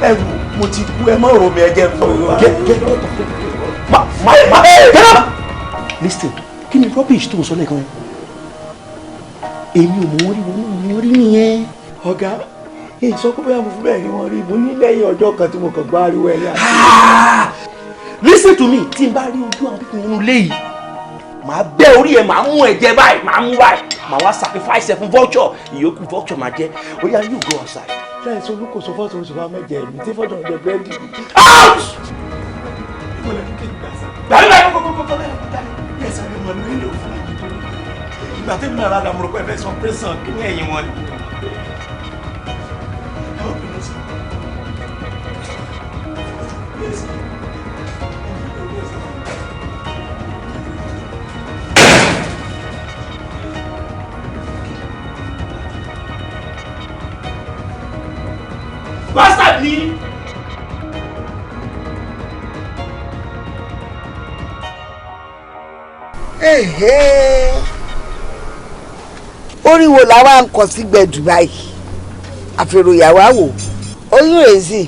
ẹ wò mo ti kú ẹ má rò mí ẹ jẹ́ fún mi. listen kí ni rubbish tó ń sọ lẹ́ẹ̀kan èmi ò mọ wọn rí wọn rí nìyẹn. ọ̀gá èyí sọ pé bóyá mo fún bẹ́ẹ̀ rí wọn rí mo ní lẹ́yìn ọjọ́ kan tí mo kàn gbá ariwo ẹ̀rí àti. listen to me tí n bá rí ojú àwọn pípín inú ilé yìí màá bẹ́ orí ẹ̀ màá mú ẹ̀jẹ̀ báyìí màá mú báyìí màá wá sacrifice ẹ̀ fún vulture ìyókù vulture máa jẹ́ ó yá you go outside. láì sọ olùkóso fọ́tò oṣù bá mẹ́jẹ mi tí fọ́tò ọ̀dẹ búrẹ́dì mi. out. gbàgbé kókókókó lẹ́yìn yẹ́sà ni mo ní ìlò fún mi ìgbà tí mi náà rádà mo rò pé ẹ fẹ́ sọ pẹ́sàn kí ní ẹ̀yìn wọn ni. Bastard ni. oríwo làwa ń kọ sí gbẹdù báyìí àfẹròyàwó àwò oyún èzì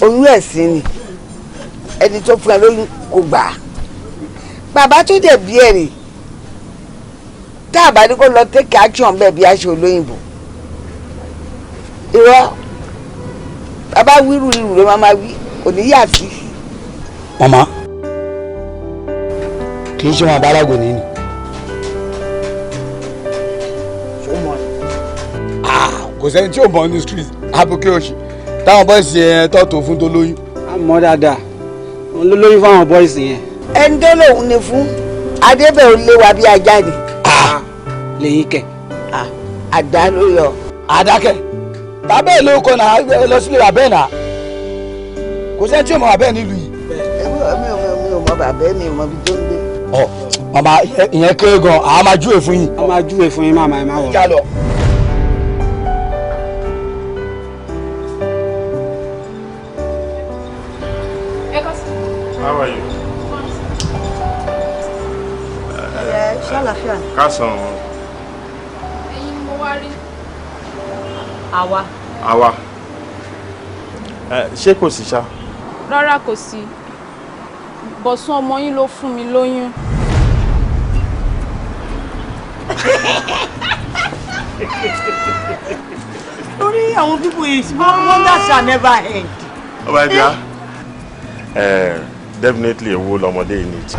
oyún ẹ̀sìn ni ẹni tó fún ẹ lóyún kò gbà á bàbá tó dẹ̀ bí ẹ̀ rè tá a bá ní kó lọ take action bẹ́ẹ̀ bí aṣọ olóyìnbó irọ́ bàbá wíru irú ló máa wí kò ní yà sí. màmá kì í ṣe wọn abárágò nínú. kò sẹ́ni tí ò mọ̀ ní street abuké òsì táwọn bọ́ìsì yẹn tọ́tò fún tó lóyún. a mọ̀ dáadáa òun ló lóyún fáwọn bọ́ìsì yẹn. ẹni tó lòun ni fún adébẹ̀ ò lé wa bí ajá ni. lẹ́yìn kẹ̀. àdá ló yọ. àdákẹ́ bàbá ẹ̀ ló kọ́ náà lọ sílé bàbá ẹ̀ náà kò sẹ́ni tí ò mọ̀ bàbá ẹ̀ nílùú yìí. mi ò mọ̀ bàbá ẹ̀ mi ò mọ̀ bí tó ń gbé. ọ màmá ìyẹn kéré gan àá máa júwe fún yín. a máa júwe fún yín màmá ẹ má wọ. ṣàlàáfíà ni. Kásán. Ẹ̀yin ni mo wá rí. Àwa. Ṣé kò sí ṣá? Rárá kò sí. Bọ̀sún ọmọ yín ló fún mi lóyún. Lórí àwọn people yìí, wonder shall never end. Ọba ẹ̀dá. Definitely owó lọmọdé yìí need.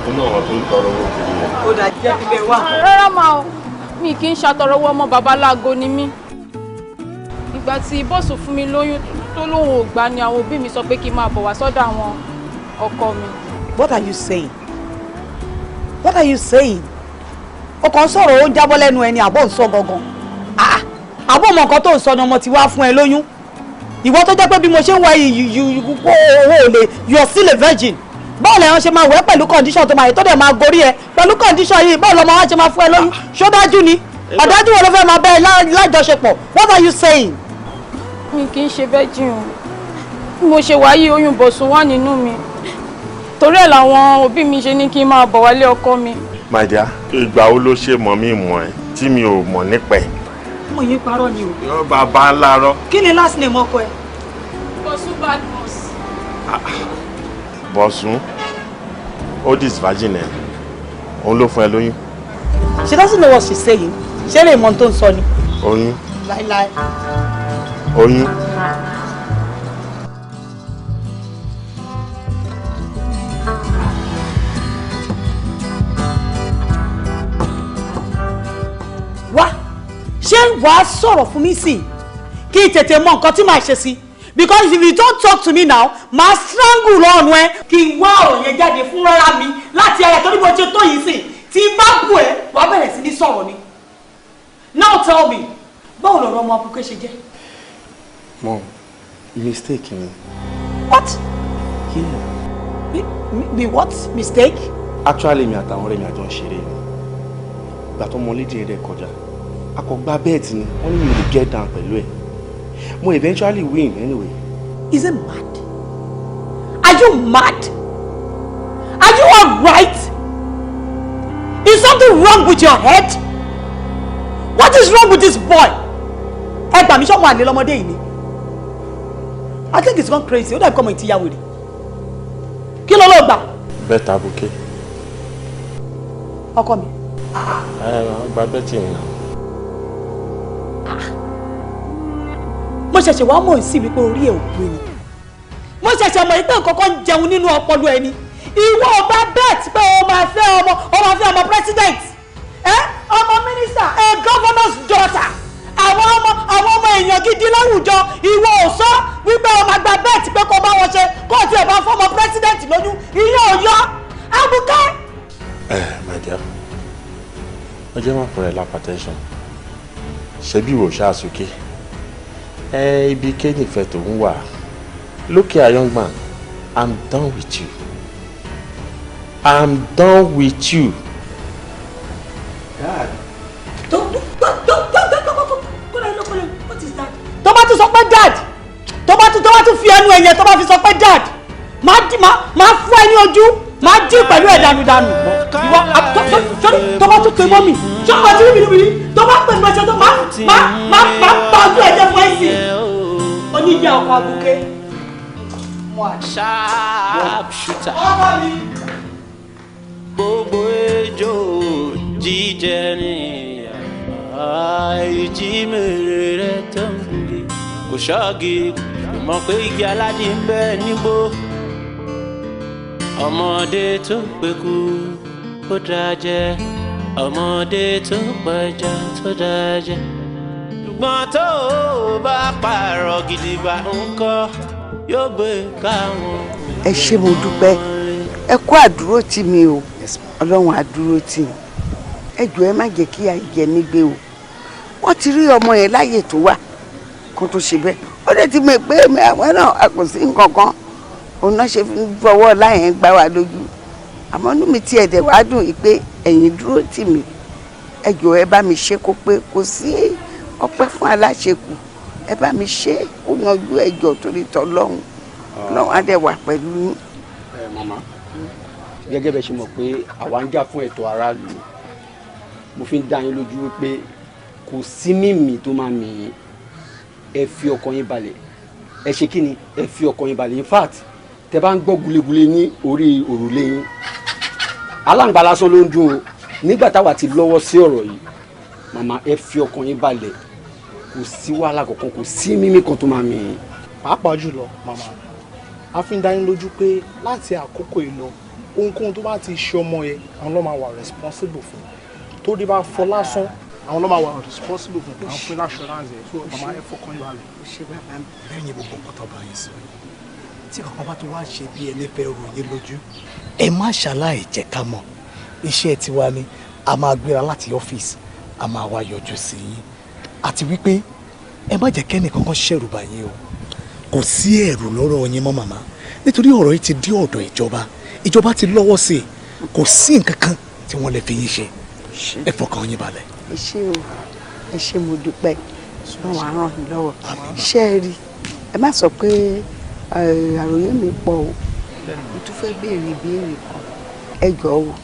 Inú ọ̀rọ̀ tó ń tọrọ owó kiri yẹn. Ó dà jẹ́ kílẹ̀ wà. Rárá máa o, mi kì í ṣàtọrọwọ́ ọmọ babaláago ni mí. Ìgbà tí bọ́ọ̀sù fún mi lóyún tó lóun ò gbà ni àwọn òbí mi sọ pé kí n máa bọ̀ wá sọ́dọ̀ àwọn ọkọ mi. What are you saying? What are you saying? Ọkàn sọ̀rọ̀ ó ń jábọ́ lẹ́nu ẹni àbọ̀ ń sọ gangan. Àbọ̀ mọ̀ nǹkan tó ń sọ ni ọmọ ti wá fún ẹ lóyún. Ìwọ tó jẹ́ pé bí mo ṣe ń wá you are still a virgin. Báwo lẹ́yìn ṣe máa wẹ̀ pẹ̀lú condition tó máa yẹ tó dẹ̀ máa gorí ẹ pẹ̀lú condition yìí báwo lọ́mọ wa ṣe máa fún ẹ lóyún? Ṣó dájú ni? Ọ̀dájú wo ló fẹ́ máa bẹ́ ẹ lájọṣepọ̀? What are you saying? Mi kì í ṣe virgin o. Bí mo ṣe wáyé oyún Bọ̀sún wà nínú mi. Torí ẹ̀ làwọn òbí mi ṣe ní kí n máa bọ̀ wálé ọkọ mi. My dear, ìgbà wo ló ṣe mọ̀ mí mọ̀ ẹ́ tí mi ò mọ̀ nípa ẹ̀? Mo yín parọ́ ni o. Yọ bàbá ńlá rọ. Kí ni last name ọkọ ẹ? Bọ̀sún Badmus. Bọ̀sún, ó dis virgin ẹ̀, òun ló fún ẹ lóyún. She doesn't know what she's saying. Ṣé lè mọ tó ń sọ ni? Oyún. Láíláí. Oyún. Wá ṣé wàá sọ̀rọ̀ fún mi sí kí n tètè mọ nǹkan tí màá ṣe sí because if you don't talk to me now màá strangle lọ́ọ̀nù ẹ kí n wá ọ̀rọ̀ yẹn jáde fún rárá mi láti ara tó ní bó ṣe tó yìí sí tí n bá bù ẹ wàá bẹ̀rẹ̀ sí ní sọ̀rọ̀ ni. Now tell me báwo lọ̀rọ̀ ọmọ Abuke ṣe jẹ́. Mom, mistake ni. What? Yeah. Be what? Mistake? Actually mi àtàwọn ọ̀rẹ́ mi àjọ ń ṣeré ni. Ìgbà tó mọ lédè rẹ̀ kọjá akọgbá bẹ́ẹ̀tì ni wọ́n ní mi lè get down pẹ̀lú ẹ̀. Mo eventually win anyway. Is it mad? Are you mad? Are you alright? Is something wrong with your head? What is wrong with this boy? Ẹ gbà mí ṣọ́mọ àlè lọ́mọdé yìí ni. I think it's gone crazy. Ó dàbí kọ́mọ ìtìyàwó rẹ̀. Kí ló ló gbà? Bẹ́ẹ̀ta Abuke. Ọkọ mi. Gba bẹ́ẹ̀tì ni. Mo ṣẹ̀ṣẹ̀ wá mọ̀ sí wípé orí ẹ̀ ò pé ni. Mo ṣẹ̀ṣẹ̀ mọ̀ pé nǹkan kan ń jẹun nínú ọpọlọ ẹni. Ìwọ ọba bet pé o máa fẹ́ ọmọ president. Ọmọ minister, a governor's daughter. Àwọn ọmọ èèyàn gidi láwùjọ ìwọ ò sọ wípé o máa gba bet pé kó bá wọn ṣe kó o tiẹ̀ bá fọmọ president lóyún. Ìyẹn ò yọ. Abuke. My dear, ó jẹ́ máa fọ̀rẹ̀ lápàtẹ́sán. Ṣebí wò ṣáà sókè. Ibi kéènì fẹ́ tó ń wà. Look here, young man, I'm done with you. I'm done with you. Dad. What is that? Tó bá tún sọ pé dad. Tó bá tún fi ẹnu ẹ̀yẹ tó bá fi sọ pé dad. Máa fún ẹ ní ojú. Máa jí pẹ̀lú ẹ̀ dànù. Ìwọ tó bá tún pè mọ́ mi. Ṣé ọmọ tí bìrìbìrì tó bá pè mọ́ ṣe tó máa pa ojú ẹ̀jẹ̀ fún ẹ̀sìn. Oníjà ọkọ̀ Abuke. Sharp shooter. Gbogbo ejò jíjẹ ni ìjì mèrè rẹ̀ tó ń gbé. Kò ṣọ́ọ̀gì kò mọ̀ pé igi aládì ń bẹ nígbó. Ọmọdé tó pẹ̀kú ó dájẹ́. Ọmọdé tó pẹja tó dájẹ́. Ṣùgbọ́n tó bá pààrọ̀ gidigba ńkọ́ yóò gbé káwọn. Ẹ ṣé mo dúpẹ́ ẹ kú àdúró tì mí o Ọlọ́run àdúró tì mí ẹ jọ̀ọ́ ẹ má jẹ́ kí àìjẹ mi gbé o wọ́n ti rí ọmọ yẹn láyè tó wà kó tó ṣe bẹ́ẹ̀ ó dẹ̀ ti mọ̀ pé àwọn náà a kò sí nǹkan kan òun náà ṣe fọwọ́ láyẹn gbá wa lójú àmọ́ inú mi tiẹ̀ dẹ̀ wá dùn pé ẹ̀yin dúró tì mí ẹ jọ̀ọ́ ẹ bá mi ṣe kó pé kò sí ọpẹ́ fún aláṣekù ẹ bá mi ṣe kó yanjú ẹjọ́ torí tọlọ́run Ọlọ́run á dẹ̀ wà pẹ̀lú yín. Màmá gẹ́gẹ́ bẹ ṣe mọ̀ pé àwa ń jà fún ẹ̀tọ́ aráàlú mo fi ń dá yín lójú pé kò sí mímì tó máa mì yín ẹ fi ọkàn yín balẹ̀ ẹ ṣe kí ni ẹ fi ọkàn yín balẹ̀ in fact tẹ bá ń gbọ́ gulegule ní orí òrùlé yín aláǹgbá lásán ló ń dún o nígbà táwa ti lọ́wọ́ sí ọ̀rọ̀ yìí màmá ẹ fi ọkàn yín balẹ̀ kò sí wàhálà kankan kò sí mímì kan tó máa mì yín. pàápàá jùlọ màmá a fi ń dá yín lójú pé láti àkókò yìí lọ ohunkóhun tó bá ti ṣe ọmọ yẹn àwọn ló máa wà responsible fún tó dé bá fọ lásán àwọn ló máa wà responsible fún àwọn fún assurance ẹ so màmá ẹ fọkàn yín balẹ̀. ṣé bàbá mi lẹ́yìn gbogbo nǹkan tó bá yín sọ tí kankan bá tó wá ṣe bí ẹni fẹ́ ròyìn lójú ẹ má ṣàlàyé jẹ́ ká mọ̀ iṣẹ́ tiwa ni a máa gbéra láti ọ́fíìsì a máa wá yọjú sí yín àti wípé ẹ má jẹ́ kẹ́ni kankan ṣẹ̀rù bà yín o kò sí ẹ̀rù lọ́rọ̀ yín mọ́ màmá nítorí ọ̀rọ̀ yìí ti dé ọ̀dọ̀ ìjọba ti lọ́wọ́ sí i kò sí nǹkan kan tí wọ́n lè fi yín ṣe ẹ fọkàn yín balẹ̀. ẹ ṣé o ẹ ṣé mo dúpẹ́ ṣùgbọ́n wàá ràn mí lọ́wọ́ ṣé ẹ rí ẹ má sọ pé àròyé mi pọ̀ o mo tún fẹ́ béèrè ìbéèrè kan ẹ jọ̀ọ́ o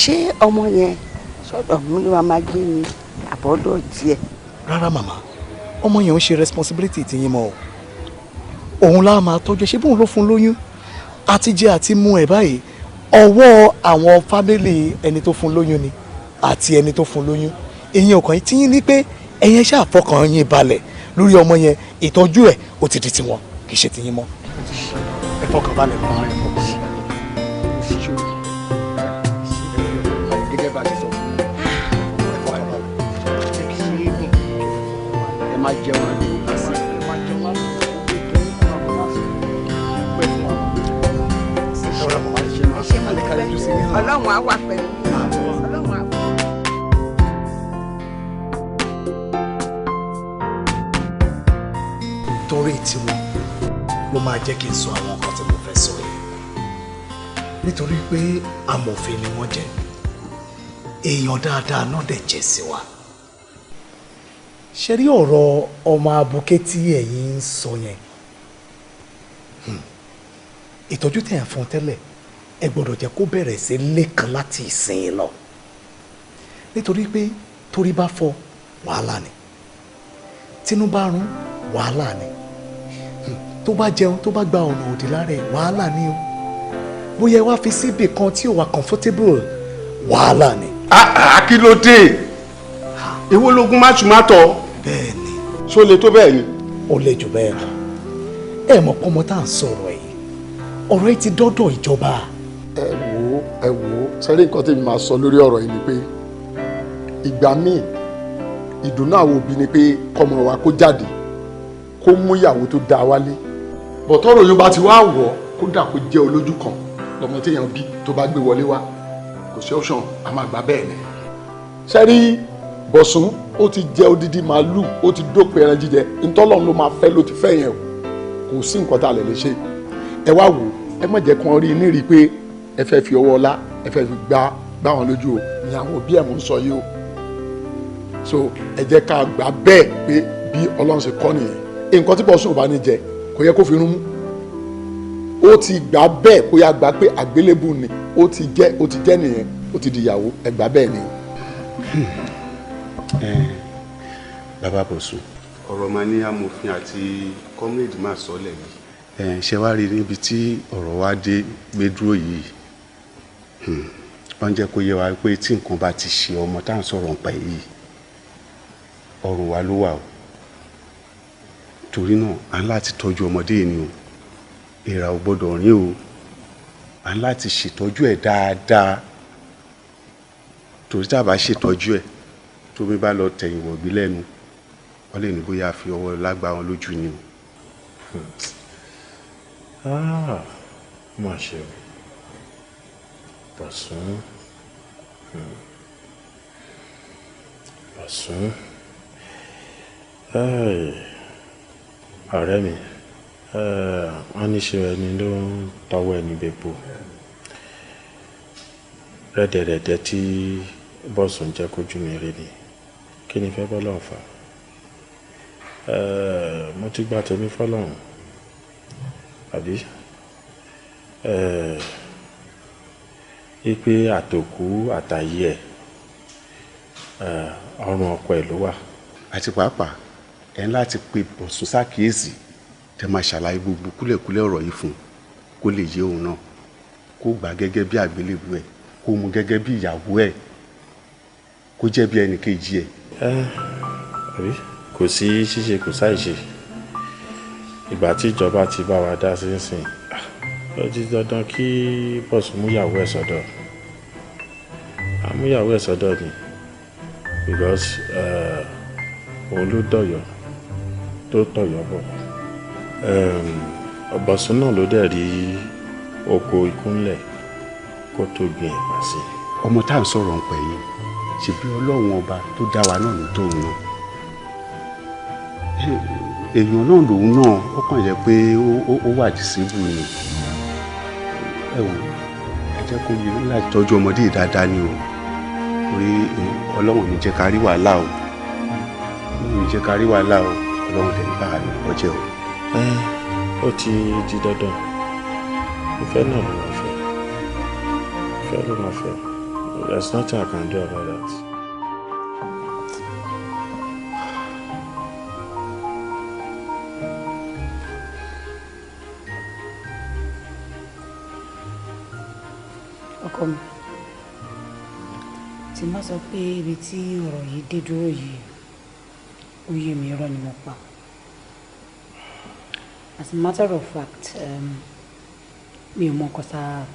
ṣé ọmọ yẹn sọ́dọ̀ mi ló máa gbé ni àbọ̀dọ̀ tiẹ̀. rárá màmá ọmọ yẹn ń ṣe responsibility ti yín mọ́ o òun láà máa tọ́jú ẹ ṣé bóun ló fún lóyún àti jẹ àti mú ẹ báyìí ọwọ́ àwọn fámìlì ẹni tó fún lóyún ni àti ẹni tó fún lóyún èyí ọkàn yìí tí yín ní pé ẹ̀yin ṣáà fọkàn yín balẹ̀ lórí ọmọ yẹn ìtọ́jú ẹ̀ ó ti di tiwọn kì í ṣe tiyín mọ́. ẹ fọkàn balẹ̀ fún ara ẹ fọkàn sí gẹ́gẹ́ bá a ṣe sọ fún ẹ fọkàn balẹ̀ jẹ́ kí ṣe é dùn ẹ máa jẹun ẹ máa jẹun láti ọlọ́run á wà pẹ̀lú ọlọ́run á wà. torí tiwọn ló máa jẹ́ kí n sọ àwọn nǹkan tí mo fẹ́ sọ yìí nítorí pé amòfin ni wọ́n jẹ́ èèyàn dáadáa náà dẹ̀ jẹ́ sí wa. ṣe rí ọ̀rọ̀ ọmọ abuké tí ẹ̀yin ń sọ yẹn ìtọ́jú tẹ̀yàn fún tẹ́lẹ̀ ẹ gbọ́dọ̀ jẹ́ kó bẹ̀rẹ̀ sí lẹ́kan láti ìsìn lọ nítorí pé torí bá fọ́ wàhálà ni tínú bá rún wàhálà ni tó bá jẹun tó bá gba ọ̀nà òdì lára ẹ̀ wàhálà ni o bóyá ẹ wá fi síbì kan tí ò wà comfortable wàhálà ni. kí ló dé èwo lógún máṣùmátọ. bẹ́ẹ̀ ni. ṣó le tó bẹ́ẹ̀ ni. ó le jù bẹ́ẹ̀ lọ ẹ mọ̀ pọ́nmọ tá à ń sọ̀rọ̀ yìí ọ̀rọ̀ yìí ti dọ́dọ̀ ìjọba. ẹ wò ó sẹ́rí nǹkan tí mi máa sọ lórí ọ̀rọ̀ yìí ni pé ìgbà míì ìdùnnú àwọn òbí ni pé kọ́mọ wa kó jáde kó mú ìyàwó tó dáa wálé bọ̀tọ́rọ̀ yóò bá ti wá wọ̀ kó dà kó jẹ́ olójú kan lọ́mọ téèyàn bí tó bá gbé wọlé wá kò sí option a máa gbà bẹ́ẹ̀ ni. sẹ́rí Bọ̀sún ó ti jẹ odidi màálù ó ti dópin ẹran jíjẹ ntọ́lọ́run ló máa fẹ́ ló ti fẹ́ yẹn o kò sí nǹkan tá a lè ṣe ẹ wá wò ẹ má jẹ́ kán rí i nírìí pé ẹ fẹ́ fi ọwọ́ ọlá ẹ fẹ́ fi gbá wọn lójú o ní àwọn òbí ẹ̀ mò ń sọ yìí o so ẹ jẹ́ ká gbà bẹ́ẹ̀ pé bí Ọlọ́run ṣe kọ́ nìyẹn nǹkan tí Bọ̀sún ò bá ní jẹ kò yẹ kó fi rún mú ó ti gbà bẹ́ẹ̀ kó yá gbà pé àgbélébù ni ó ti jẹ́ nìyẹn ó ti di ìyàwó ẹ gbà bẹ́ẹ̀ ni. bàbá Bọ̀sún ọ̀rọ̀ máa ní amòfin àti comrade máa sọ lẹ́yìn ṣe wá rí níbi tí ọ̀rọ̀ wa dé gbé dúró yìí wọ́n jẹ́ kó yé wa pé tí nǹkan bá ti ṣe ọmọ tá à ń sọ̀rọ̀ nípa yìí ọrùn wa ló wà o torí náà à ń láti tọ́jú ọmọdé yìí ni o èèrà ò gbọ́dọ̀ rìn o à ń láti ṣètọ́jú ẹ̀ dáadáa torí tá a bá ṣètọ́jú ẹ̀ tómi bá lọ tẹ̀yìn wọ̀gbí lẹ́nu wọ́n lè ní bóyá fi ọwọ́ lágbá wọn lójú ni o. má ṣe o Bọ̀sún Bọ̀sún ọ̀rẹ́ mi wọ́n ní ṣe ẹni ló ń tọwọ́ ẹni bẹ́pò rẹ́dẹ̀rẹ́dẹ́ tí Bọ̀sún jẹ́ kójú mi rí ni kí ni fẹ́ bọ́lọ̀ fà mo ti gbà tèmi fọ́lọ́run àbí ipe àtòkú àtàyè ẹ̀ ọrùn ọkọ ẹ̀ ló wà. àti pàápàá ẹ̀ ń láti pe bọ̀sùn ṣàkíyèsí tẹ máa ṣàlàyé gbogbo kúlẹ̀kúlẹ̀ ọ̀rọ̀ yìí fún kó lè yé òun náà kó gbà gẹ́gẹ́ bí àgbélébù ẹ̀ kó mú gẹ́gẹ́ bí ìyàwó ẹ̀ kó jẹ́ bí ẹnì kejì ẹ̀. àbí kò sí ṣíṣe kò sáìṣe ìgbà tí ìjọba ti bá wa dá sí sìn ó ti dandan kí bọ́sùn mú ìyàwó ẹ̀ sọ́dọ̀ àmúyàwó ẹ̀ sọ́dọ̀ ni because òun ló dọ̀yọ̀ tó tọ̀yọ̀ bọ̀ ọ̀bọ̀sùn náà ló dẹ̀ rí oko ìkúnlẹ̀ kó tó gbin ẹ̀pà sí. ọmọ tá à ń sọ̀rọ̀ ń pẹ̀ yìí ṣebí ọlọ́run ọba tó dá wa náà ló tóun náà èèyàn náà lòun náà ó kàn jẹ́ pé ó wà dìsíbù ni ẹ wò ẹ jẹ́ kó yẹ láti tọ́jú ọmọdé dáadáa ni o orí ọlọ́run ní jẹ́ ká rí wàhálà o ọlọ́run ní jẹ́ ká rí wàhálà o ọlọ́run tẹ̀ ní bá a lọ ọjẹ́ o. ó ti di dandan ìfẹ́ náà ló máa fẹ́ ìfẹ́ ló máa fẹ́ there's nothing I can do about that. ọkọ mi tí má sọ pé ibi tí ọ̀rọ̀ yìí dé dúró yìí ó yé mi irọ́ ni mo pa as a matter of fact mi ò mọ nǹkan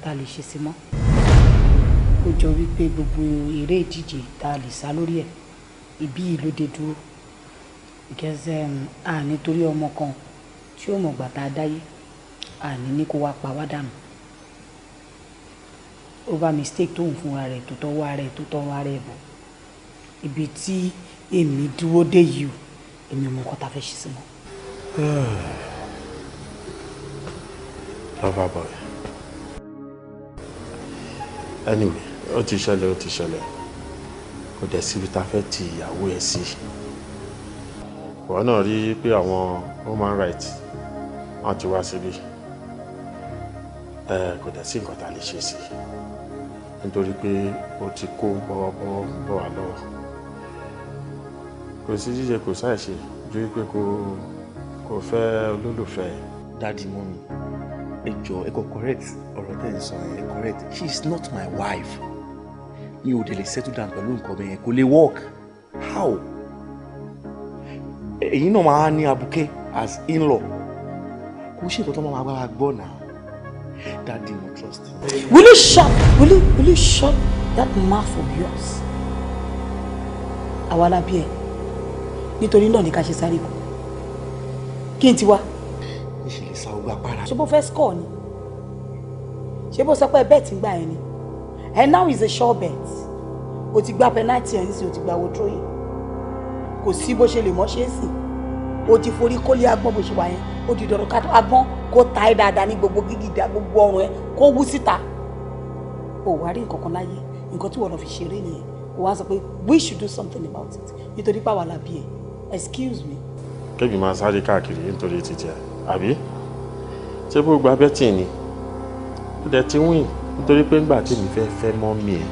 tá a lè ṣe sí mọ́ ó jọ wípé gbogbo eré ìdíje tá a lè sá lórí ẹ̀ ibí yìí ló dé dúró because a nítorí ọmọ kan tí ó mọ̀ gbà tá a dáyé a ní kó wá pa wá dànù over mistake tóun fúnra rẹ̀ tó tọ́wọ́ rẹ̀ bọ̀ ibi tí èmi dúró dé yìí o èmi ò mọ nǹkan tá a fẹ́ ṣe sí mọ́. Lover boy. Anyway, ó ti ṣẹlẹ̀ kò dẹ̀ síbi tá a fẹ́ ti ìyàwó ẹ̀ sí. Wọ́n náà rí pé àwọn human rights wọ́n ti wá síbí kò dẹ̀ sí nǹkan tá a lè ṣe sí nítorí pé ó ti kó bọ́ wá lọ́wọ́ kò sí jíjẹ kò sáìṣe ju pé kò fẹ́ olólùfẹ́ ẹ̀. Daddy, mommy, ẹ jọ̀ọ́ ẹ kò correct ọ̀rọ̀ tẹ́ ẹ sọ ẹ correct she is not my wife mi ò dé lè settle down pẹ̀lú nǹkan bẹ́ẹ̀ kò lè work how ẹ̀yin náà máa ní ABUKE as in-law kò ṣe nǹkan tó máa bá wa gbọ́ náà. Daddy, no trust him. Will you shut that mouth of yours? Àwa la bí ẹ nítorí náà ní ká ṣe sáré kù kí n ti wá. Ṣe lè sa ogbà para. Ṣé bó fẹ́ score ni? Ṣé bó sọ pé bet ń gbà ẹ ni? And now is a sure bet. O ti gba penalty ẹ̀ nísìnyí o ti gba owó tróyìn. Kò sí bó ṣe lè mọ́ ṣe é sìn. O ti forí kólé agbọ́n bó ṣe wà yẹn. O di dọ̀rọ̀ ká agbọ́n kó ta ẹ́ dáadáa ní gbogbo gígìdá gbogbo ọrùn ẹ kó wú síta. O wá rí nǹkan kan láyé nǹkan tí wọ́n lọ fi ṣeré nìyẹn. O wá sọ pé we should do something about it. Nítorí pàwọn alábí ẹ. Excuse me. Kébì máa sáré káàkiri nítorí títí ẹ àbí ṣé bó gba bẹ́tì ni ó dẹ̀ ti win nítorí pé ńgbà tí mi fẹ́ mọ́ mi ẹ̀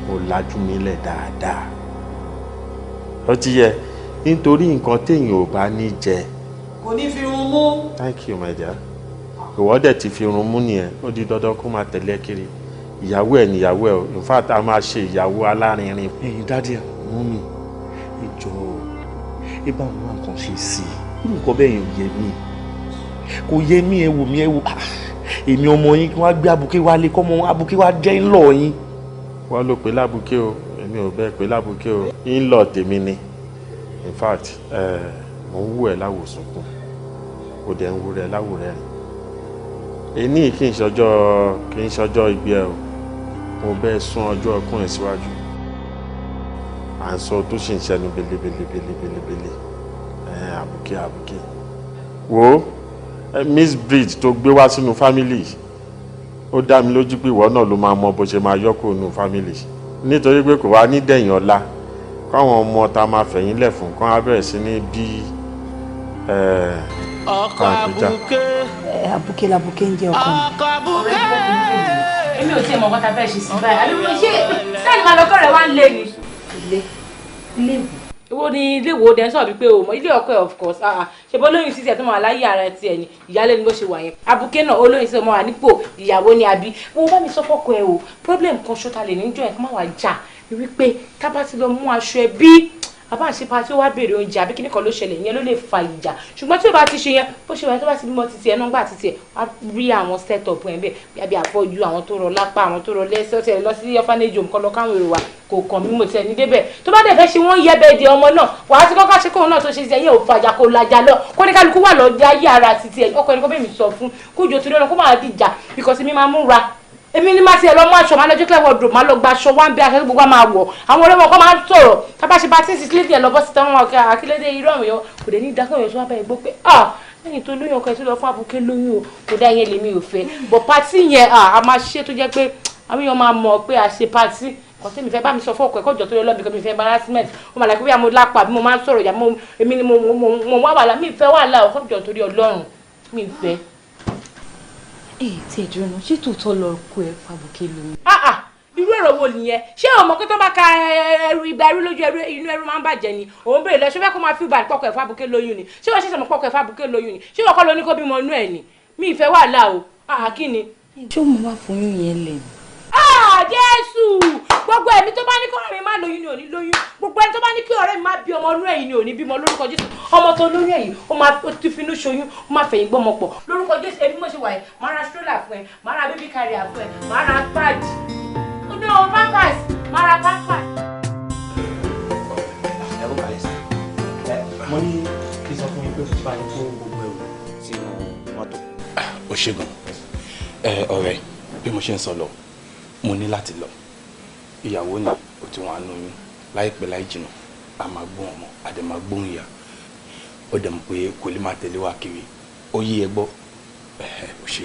mo lajú mi lẹ̀ dáadáa ó ti yẹ nítorí nǹkan téèyàn ò bá ní jẹ. Kò ní fi run mú. Thank you my dear ìwọ dẹ̀ ti fi run mú nìyẹn ó di dandan kó máa tẹ̀lé kiri ìyàwó ẹ̀ níyàwó ẹ̀ in fact a máa ṣe ìyàwó alárinrin. ẹ̀yin dádì mọ́mì ẹ jọ̀ọ́ ẹ bá wọn wá nǹkan ṣe sí i nǹkan bẹ́ẹ̀ yẹn ò yẹ mí kò yẹ mí ẹ wò mí ẹ wò èmi ọmọ yín kí wọ́n gbé ABUKE wálé kọ́mọ ABUKE wá jẹ́ ńlọ yín. wọ́n ló pe l'ABUKE o èmi ò bẹ́ẹ̀ pe l'ABUKE o ńlọ tèmi ni in fact mo ń wù ẹ́ láwòsùnkún kò dẹ̀ ń wù rẹ̀ láwòrẹ́ rẹ̀ èní kì í ṣọjọ́ ìgbé ẹ o mo bẹ́ẹ̀ sún ọjọ́ ọkùnrin síwájú à ń sọ tó sì ń ṣẹnu belebelebelebele ABUKE wo miss breed tó gbé wá sínú family ó dá mi lójú pé ìwọ náà ló máa mọ bó ṣe máa yọkó nínú family nítorí pé kò wá ní dẹ̀yìn ọ̀la káwọn ọmọ ta máa fẹ̀yìn lẹ̀ fún kán á bẹ̀rẹ̀ sí ní bí ọkọ ABUKE. ABUKE l'ABUKE ń jẹ ọkọ mi. ọkọ ABUKE. èmi ò tiẹ̀ mọ̀ nǹkan tá a fẹ́ ṣe sí báyìí àbí mo ṣe sẹ́ni máa lọ́kọ́ rẹ̀ wá ń lé ni. ilé ilé ìwò ni ilé ìwò dẹ̀ ń sọ̀rọ̀ wípé o mọ̀ ilé ọkọ ẹ̀ of course ṣe bọ́ lóyún sísẹ̀ tó máa láyé ara tiẹ̀ ni ìyálé ni bó ṣe wà yẹn abuké náà ó lóyún sí ọmọ wa nípò ìyàwó ni àbí wọ́n bá mi sọ fọ́kọ ẹ o problem kan ṣọ́ta lè níjọ́ ẹ̀ kó má wàá jà ni wípé tá bá ti lọ mú aṣọ ẹbí àbá àṣẹ pa tí ó wá béèrè oúnjẹ àbí kíní kan ló ṣẹlẹ̀ yẹn ló lè fa ìjà ṣùgbọ́n tí ó bá ti ṣe yẹn bó ṣe wà tó bá ti bímọ títí ẹ̀ náà gbà títí ẹ̀ wá rí àwọn set up ẹ̀ bẹ́ẹ̀ bí àfọ́jú àwọn tó rọ lápá àwọn tó rọ lẹ́sẹ̀ ọ̀tẹ̀ lọ sí orphanage home kọ́ lọ káwọn èrò wa kò kàn mí mo tẹ̀ ní débẹ̀ tó bá dẹ̀ fẹ́ ṣe wọ́n yẹ bẹ́ẹ̀ di ọmọ náà wàá ti kọ́kọ́ ṣe kóun náà tó ṣe ṣe yẹn ò fàjà kò lajà lọ kó ní kálukú wà lọ dé ayé ara títí ẹ̀ ọkọ ẹni kó bẹ́ẹ̀ mi sọ fún kójó torí ọ̀nà kó máa dìjà because mi máa múra èmi ní máa ti ẹ̀ lọ mú aṣọ máa lọ jókè wardrobe máa lọ gba aṣọ wá ń bí akẹ́kọ̀ọ́ gbogbo máa wọ̀ àwọn ọ̀rẹ́ wọn kọ́ máa ń sọ̀rọ̀ tábà ṣe bá tí ń sì sílẹ̀ lọ bọ́ síta wọn àkílédé irú àwọn èèyàn kò dé ní ìdákọ̀ èèyàn tó wá bẹ̀rẹ̀ gbọ́ pé lẹ́yìn tó lóyún ọkọ ẹ̀ tó lọ fún abuké lóyún o kò dá yẹn lèmi ò fẹ́ bọ̀ pátí yẹn a máa ṣe tó jẹ́ pé àwọn èèyàn máa mọ̀ pé a ṣe pátí kò sí mi fẹ́ bá mi sọ fún ọkọ ẹ̀ kọjọ tó yọ lọ́bì kan mi fẹ́ embarrassment ó máa lákòóyà mo lápá bí mo máa ń sọ̀rọ̀ ìyá èmi ni mo wá wàhálà mi fẹ́ wàhálà ọkọjọ torí Ọlọ́run mi fẹ́. tí ẹ dúró náà ṣé tòótọ́ lọ kó ẹ fàbùkẹ́ lóyún. irú èrò wo nìyẹn ṣé ọmọ kí tó bá ka ẹrù ìgbà ẹrú lójú ẹrú inú ẹrú máa ń bàjẹ́ ni òun béèrè lọ ṣé fẹ́ kó máa fi bàd pọ̀kọ̀ ẹ̀fọ́ àbùkẹ́ lóyún ni ṣé wọ́n ṣẹ̀ṣẹ̀ mọ̀ pọ̀kọ̀ ẹ̀fọ́ àbùkẹ́ lóyún ni ṣé wọ́n kọ́ ló ní kó bímọ inú ẹ̀ ni mi ìfẹ́ wàhálà o kí ni. ṣé o mọ wá fún yín yẹn lẹ. Jésù gbogbo ẹ̀mí tó bá ní kí ọ̀rẹ́ mi má lóyún ni ò ní lóyún gbogbo ẹni tó bá ní kí ọ̀rẹ́ mi má bí ọmọ inú ẹ̀yìn ni ò ní bímọ lórúkọ Jésù ọmọ tó lóyún ẹ̀yìn ó máa ti finú ṣoyún ó máa fẹ̀yìn gbọ́mọ pọ̀ lórúkọ Jésù ẹbí mo ṣe wà yìí máa ra stroller fún ẹ máa ra baby carrier fún ẹ máa ra pad no pampers máa ra pampers. ẹ kó kalẹ̀ sí mo ní kí n sọ fún yín pé bá yín kó gbogbo ẹrù sínú mọ́tò. ó ṣègùn ọ̀rẹ́ bí mo ṣe ń sọ lọ mo ní láti lọ ìyàwó ni ó ti wọn àánú yín láìpẹ́ láì jìnnà a máa gbóhùn ọmọ a dẹ̀ máa gbóhùn ìyá ó dẹ̀ mọ̀ pé kò lè máa tẹ̀lé wa kiri ó yí ẹ gbọ́ ó ṣe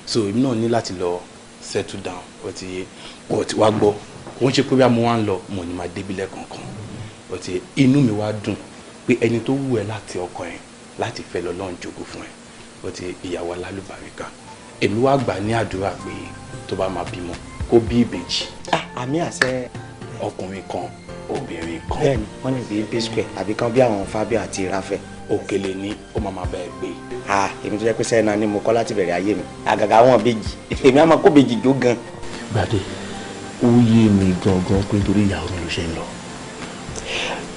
so èmi náà ní láti lọ settle down ó ti yé kó ti wá gbọ́ kó ń ṣe pé bí a mú wa ń lọ mo ní máa débi lẹ́ẹ̀kọ̀ọ̀kan ó ti yé inú mi wá dùn pé ẹni tó wù ẹ́ láti ọkọ ẹ̀ láti fẹ́ lọ lọ́n jogún fún ẹ ó ti ìyàwó alálùbáríkà èmi wá gbà ní àdúrà pé tó bá máa bímọ kó bí ìbejì. àmì àṣẹ. ọkùnrin kan obìnrin kan. bẹ́ẹ̀ni wọn ní bíi P-square àbí kan bí àwọn Fábíà àti Ráfẹ́. Òkèlè ni ó máa bá ẹ gbé. èmi tó jẹ́ pé sẹ́yìn náà ni mo kọ́ láti bẹ̀rẹ̀ ayé mi àgàgà àwọn bèjì èmi á máa kó bèjì jó gan. Gbàdé ó yé mi gangan pé torí ìyàwó mi ló ṣe ń lọ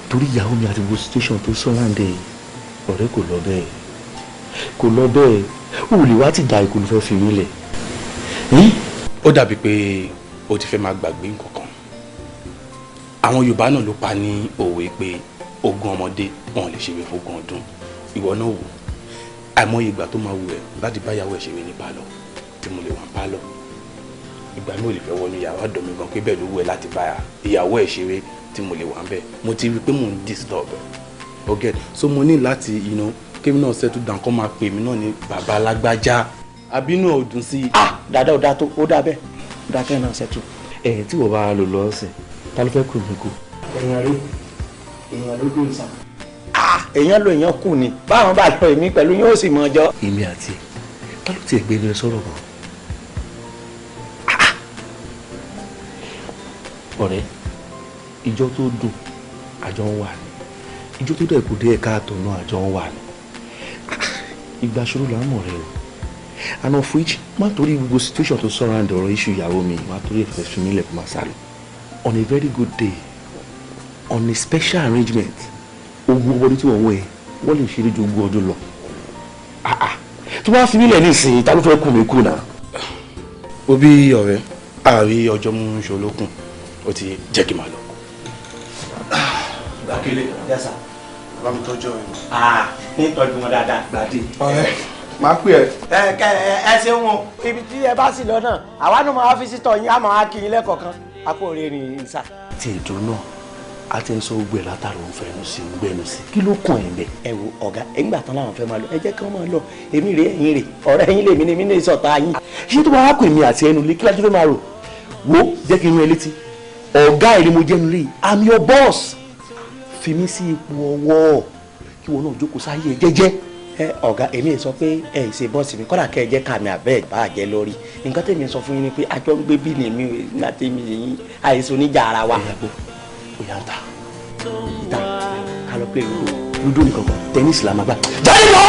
torí ìyàwó mi àti wo situation tó sọ́láǹdẹ̀ ọ̀rẹ́ kò lọ bẹ́ẹ̀ ó lè wá ti da ìkùn fẹ́ fi mí lẹ̀. ó dàbí pé o ti fẹ́ máa gbàgbé nǹkan kan àwọn Yorùbá náà ló pa ní òwe pé ogún ọmọdé wọn lè ṣeré fógún ọdún ìwọ náà wò àìmọye ìgbà tó máa wù ẹ́ láti bá ìyàwó ẹ̀ ṣeré ní pálọ̀ tí mo lè wà pálọ̀ ìgbà mi ò lè fẹ́ wọnú yàrá ọ̀dọ̀ mi gan pé bẹ́ẹ̀ ló wù ẹ́ láti bá ìyàwó ẹ̀ ṣeré tí mo lè wà ń bẹ̀ mo ti rí i pé mò ń disturb okay so mo ní láti kémi náà settle down kó máa pè mí náà ní bàbá alágbájá àbínú ọdún sí. dáadáa ó dáa tó ó dáa bẹ́ẹ̀ ó dáa kẹ́hìn náà settle. tí wọ́n bá lò lọ ọ̀sẹ̀ ta ló fẹ́ kú mi kú. èèyàn ló dé ìsàn. èèyàn lo èèyàn kù ni báwọn bá lọ èmi pẹ̀lú yóò sì mọ ọjọ́. èmi àti ta ló tiẹ̀ gbé ní sọ̀rọ̀ bọ̀. ọ̀rẹ́ ìjọ tó dùn àjọ ń wà ní ìjọ tó dẹ̀ kù dé ẹ̀ka àtọ̀ náà àjọ ń wà ní ìgbà ṣòro là ń mọ̀ rẹ o and of which má torí gbogbo situation tó surround ọ̀rọ̀ issue ìyàwó mi má torí ìfẹ́ fi mí lẹ̀ kó má sálọ on a very good day on a special arrangement ogun ọmọdé tí wọ́n wọ̀ ẹ́ wọ́n lè ṣeré ju ogún ọdún lọ tó bá fi mí lẹ̀ nísìnyí ta ló fẹ́ kú mi kú náà. ó bí ọ̀rẹ́ àárí ọjọ́ mú ṣolókùn ó ti jẹ́ kí n máa lọ. Akele yasa bá mi tọ́jú ẹ̀. ní tọ́jú wọn dáadáa gbàdé. ọ̀rẹ́ máa pè ẹ́. ẹ ṣeun o ibi tí ẹ bá sì lọ náà àwa náà máa fi sítọ yín á máa kí yín lẹ́kọ̀ọ̀kan àpò rẹ̀ ní ìsà. tí ètò náà a ti ń sọ gbogbo ẹ̀ látàrí òun fẹ́nu sí òun gbẹ́nu sí kí ló kàn ẹ́ bẹ́ẹ̀. ẹ wo ọ̀gá ẹ̀ngbà tán làwọn fẹ́ máa lọ ẹ jẹ́ kí wọ́n máa lọ èmi rè ẹ̀yin rè ọ̀rẹ́ ẹ̀yin lèmi ni mí ní ìsọ̀tà yín. ṣé tó bá wá pè mí àti ẹnu lé kí lájú fẹ́ máa rò wo jẹ́ kí n rán ẹ létí ọ̀gá ẹ̀ ni mo jẹ́nu lé I'm your boss fi mí sí ipò ọwọ́ kí wọn náà jókòó sáyé ẹ jẹ́jẹ́. ọ̀gá èmi sọ pé ẹ ṣe bọ́ọ̀sì mi kọ́dà kẹ́ ẹ jẹ́ kàmì àbẹ́ ẹ̀ bá jẹ́ lórí nǹkan tèmi sọ fún yín ni pé àjọ ń gbé bí ni mi nígbà tèmi yìí àìsàn oníjà ara wa. ó yà ń ta ìta ká lọ play ludo nìkan kan tennis la máa gbà. jáde lọ.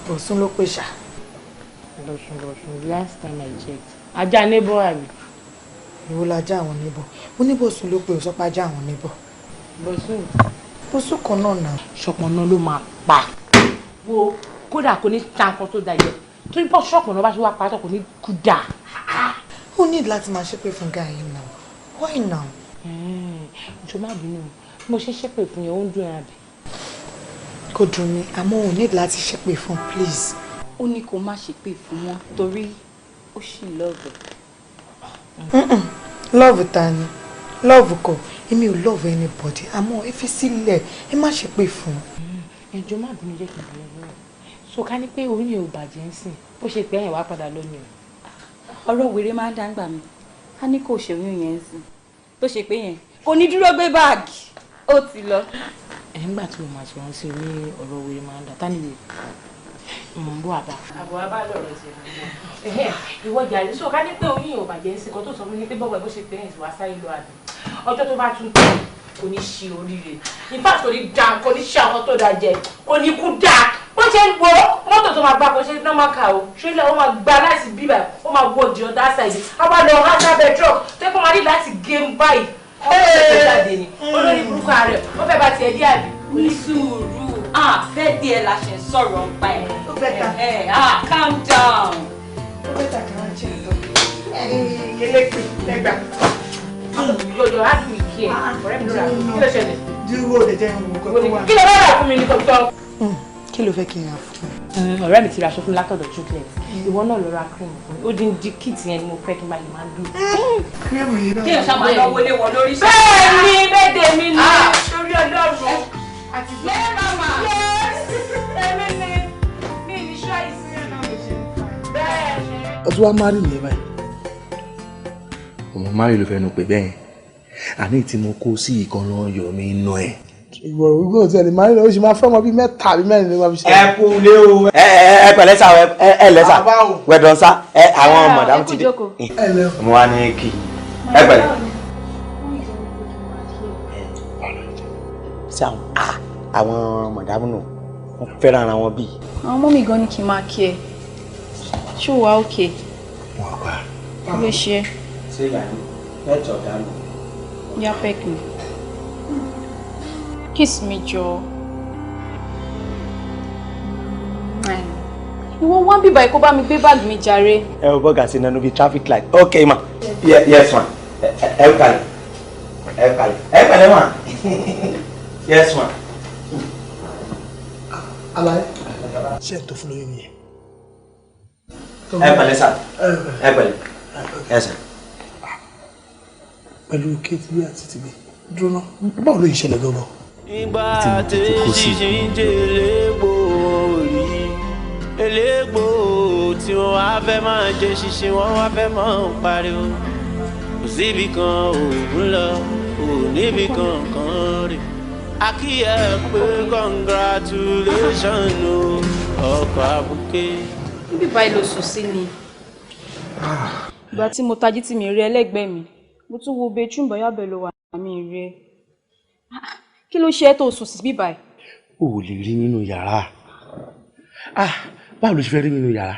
Bọ̀sún ló pè ṣá. Lọ́sùn last time I checked. Ajá neighbor àbí? Ìwọ lajá àwọn neighbor. Mo ní Bọ̀sún ló pè ó sọ pé ajá àwọn neighbor. Bọ̀sún kan náà nà. Ṣọpọ̀nà ló máa pa. Wo kódà kò ní ta nǹkan tó da jẹ. Torí bọ́ ṣọpọ̀nà bá ṣe wá pàtó kò ní kú dà. Ó ní láti máa ṣépè fún guy yìí now. Why now? Jọ má bínú. Mo ṣe ṣépè fún yẹn ó ń dùn ẹ̀ àbí? Kò dùn mí àmọ́ ò ní láti ṣépè fún please. Ó ní kó má ṣépè fún wọn torí ó ṣì love. Love ta ni? Love kọ́. Èmi ò love anybody àmọ́ ẹ fi sílẹ̀ ẹ má ṣépè fún. Ẹjọ́ má bínú jẹ́ kí n bẹ̀rẹ̀ lọ́wọ́. So ká ní pé orí yẹn ò bàjẹ́ ń sìn. Ó ṣe pé ẹ̀yìn wá padà lónìí. Ọ̀rọ̀ wèrè máa ń dáńgbà mi. A ní kò ṣe oyún yẹn ń sìn. Tó ṣe pé yẹn kò ní dúró gbé báàgì. Ó ti lọ. Nígbà tí o máa ṣe wọ́n sí orí ọ̀rọ̀ wèrè máa ń dà tánìwé mò ń bọ́ àbá. àbọ̀ àbá lọ̀rọ̀ ṣe ìwọ jàre sọ ká ní pé oyin ò bàjẹ́ sí kan tó sọ fún mi pé bọ́wọ́ ẹ̀ bó ṣe pẹ́yìn wá sáyé lọ àbí ọjọ́ tó bá tún tẹ̀ kò ní ṣe oríire nígbà tó ní dá kò ní ṣe àwọn tó dáa jẹ kò ní kú dáa bó ṣe ń wo mọ́tò tó máa gbà kó ṣe ní normal car o ṣé ilé ó máa gba láti bíbà ó máa wọ di ọ̀dà ṣáìdì á wá lọ há sábẹ́ truck tó kọ́ máa ní láti gé ń báyìí olórí burúkú ààrẹ ó fẹ́ bá tiẹ̀ dí àbí. Ní sùúrù fẹ́ díẹ̀ la ṣe ń sọ̀rọ̀ ń pa ẹ̀. Ó bẹ́ta. Calm down. Ó bẹ́ta kí wọ́n jẹ́ ìtọ́. Eléèpé lẹ́gbà. Yọ̀yọ̀ á dùn ìkí ẹ̀ ọ̀rẹ́ mi lóra kí ló ṣẹlẹ̀. Dúró lè jẹ́ ìwọ̀n kọ́ tó wà. Kí ló bá rà fún mi ní kọ̀ọ̀tọ̀. Kí ló fẹ́ kí n rà fún mi? Ọ̀rẹ́ mi ti ra aṣọ fún látọ̀dọ̀ chocolate. Ìwọ náà lọ ra cream fún mi. Ó dín di kit yẹn ni mo fẹ́ kí n bá lè máa dùn. Cream yìí náà. Kí ẹ̀ ṣá máa lọ wọlé wọn lórí ṣe. Bẹ́ẹ̀ni bẹ́ẹ̀dẹ̀ mi ni sórí ọlọ́run. Àti bẹ́ẹ̀ mama. Èmi ni mi ní ṣáìsì náà ló ṣe ń fa. Bẹ́ẹ̀ni. Ó tún wá márì nìyẹn báyìí. Ọmọ márì ló fẹnu pè bẹ́ẹ̀. Àní tí mo kó sí ìkànnà yọ̀ mí inú ẹ̀. Ìwọ ìgbó tí ẹni márì náà ó sì máa fẹ́ ọmọ bíi mẹ́ta àbí mẹ́rin ló máa fi ṣe. Ẹ kú lé o. Ẹ pẹ̀lẹ́ sá ẹ lẹ́sà. Wẹ̀dọ̀ sá àwọn mọ̀dámù ti dé. Mo wá ní kí. Ẹ pẹ̀lẹ́. Sí àwọn mọ̀dámù nù wọ́n fẹ́ràn ara wọn bí. Àwọn ọmọ mi gan ni kí n máa kí ẹ. Ṣé o wà òkè? Wọ́n wà. Kí ló ṣe é? Ṣé ìyá ni ẹ̀tọ́ dánù? Yá pẹ́kì mi. Kiss mi jọ. Ìwọ wá ń bíbá kó bá mi gbé báàgì mi jàre. Ẹ ò bọ́gà sí nánú bíi traffic light. Okay ma. Yes ma. Ẹ kàlẹ̀. Ẹ kàlẹ̀. Ẹ pẹ̀lẹ́ ma. Yes ma. Alaye. Ṣé ẹ̀ tó fún lóyún nìyẹn? Ẹ pẹ̀lẹ́ sà. Ẹ pẹ̀lẹ́. Ẹ sà. Pẹ̀lú kéètì bí àti tìbí. Dúró náà. Báwo ló yìí ṣẹlẹ̀ gbọ́dọ̀? Ìgbà tí ṣìṣe ń jẹ elégbò rí elégbò tí wọ́n wá fẹ́ máa jẹ ṣìṣe wọ́n wá fẹ́ máa pariwo kò síbi kan òun lọ kò níbi kankan rè akíyẹ pé congratulation o ọkọ̀ àbùké. Níbi báyìí ló sùn sí ni. Ìgbà tí mo tají tí mi rí ẹlẹ́gbẹ̀ẹ́ mi mo tún wo bedroom bóyá bẹ́ẹ̀ ló wà mí rí ẹ. Kí ló ṣe é tó sùn sí bíbá ẹ̀? O ò lè rí nínú yàrá. Báwo ló ṣe fẹ́ rí nínú yàrá?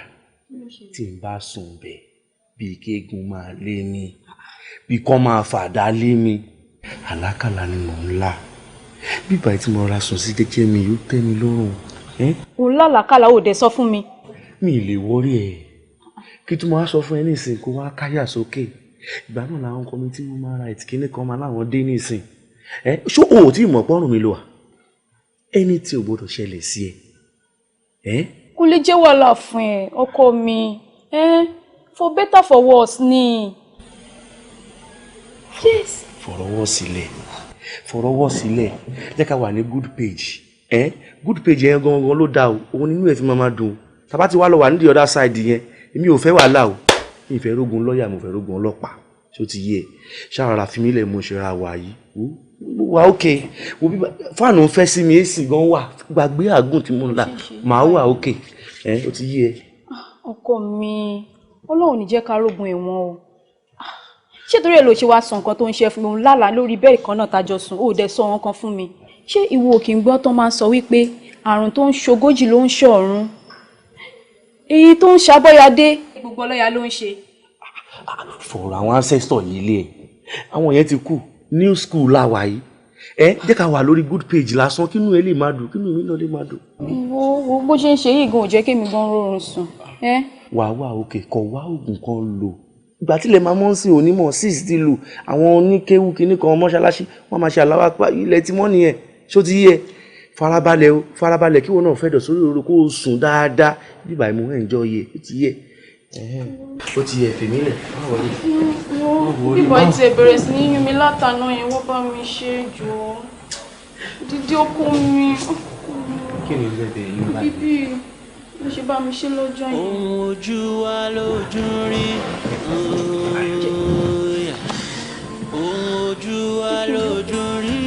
Tí n bá sùn bẹ̀ bíi kéegun máa lé mi bí kò máa fàdá lé mi àlákàlà ni mò ń là bíbá tí mo ra sùn sí jẹ́jẹ́ mi yóò tẹ́ mi lọ́rùn. Òun lálàkàlà ò dẹ̀ sọ fún mi. Mi lè wọrí ẹ̀ kí tí mo wá sọ fún ẹ nísìn kó wá káyà sókè ìgbà náà làwọn community human rights kíní kan máa láwọn dé nísìn ṣó o ò tí ì mọ̀ pọ́nrún mi lò wá ẹni tí ò gbọdọ̀ ṣẹlẹ̀ sí ẹ. kò lè jẹ́ wàhálà fún ẹ ọkọ mi for better for worse ni. yes. fọ̀rọ̀wọ́ sílẹ̀ jẹ́ ká wà ní good page good page yẹn gangan ló dáa o òun nínú ẹ̀ tí máa dùn tàbá ti wá lọ wà ní the other side yẹn èmi ò fẹ́ wàhálà o mi ìfẹ́ rógun lọ́ọ̀yà mo fẹ́ rógun ọlọ́pàá ṣó ti yé ẹ ṣàràrà fi mí lẹ̀ mo ṣe ra wà yìí wà ókè wo bí fáànù ń fẹ́ sí mi èsì gan wà gbàgbé àgùn tí mo ń là máa wà ókè ó ti yé ẹ. ọkọ mi ọlọ́run ní jẹ́ ká rógun ẹ̀wọ̀n o ṣé torí ẹ̀ ló ṣe wá sọ nǹkan tó ń ṣe fún mi lálàá lórí bẹ́ẹ̀ kan náà tájọ sùn ó dẹ̀ sọ wọn kan fún mi ṣé ìwọ òkè ń gbọ́ tó máa ń sọ wípé àrùn tó ń ṣogójì ló ń ṣọ̀run èyí tó ń ṣàbọ̀yadé gbogbo ọlọ́yà ló ń ṣe. fọ̀rọ̀ àwọn ancestor yìí lé ẹ̀ àwọn yẹn ti kú new school láwa yìí jẹ́ ká wà lórí good page lásán kínú ẹ lè máa dùn kínú mi náà lè máa dùn. wo bó ṣe ń ṣe yìí gan ò jẹ́ kémi gan rọrùn sùn. wà òkè kọ wá oògùn kan lò ìgbà tílẹ̀ máa mọ́ sí onímọ̀ 6 ti lò àwọn oníkéwú kínní kan mọ́ṣáláṣí wọ́n máa ṣe aláwọ̀ apá ilẹ̀ tí mọ́ nìyẹn ṣó ti yẹ farabalẹ̀ kí wọn náà fẹ́ dọ̀ sórí oru kó o sùn dáadáa bíbá ìmú ẹ̀ ń jọ yẹ ó ti yẹ fèmí lẹ̀ báwo ni. bíbọ̀ ẹ ti bẹ̀rẹ̀ sí ní yún mi látàná yẹn wọ́n bá mi ṣe jù ọ́ dídí ọkọ mi. kí ni ilé bẹ̀rẹ̀ yín báyìí. bíbí ló ṣe bá mi ṣe lọ́jọ́ yẹn. ohun ojú wa lójú rí ohun ojú wa lójú rí.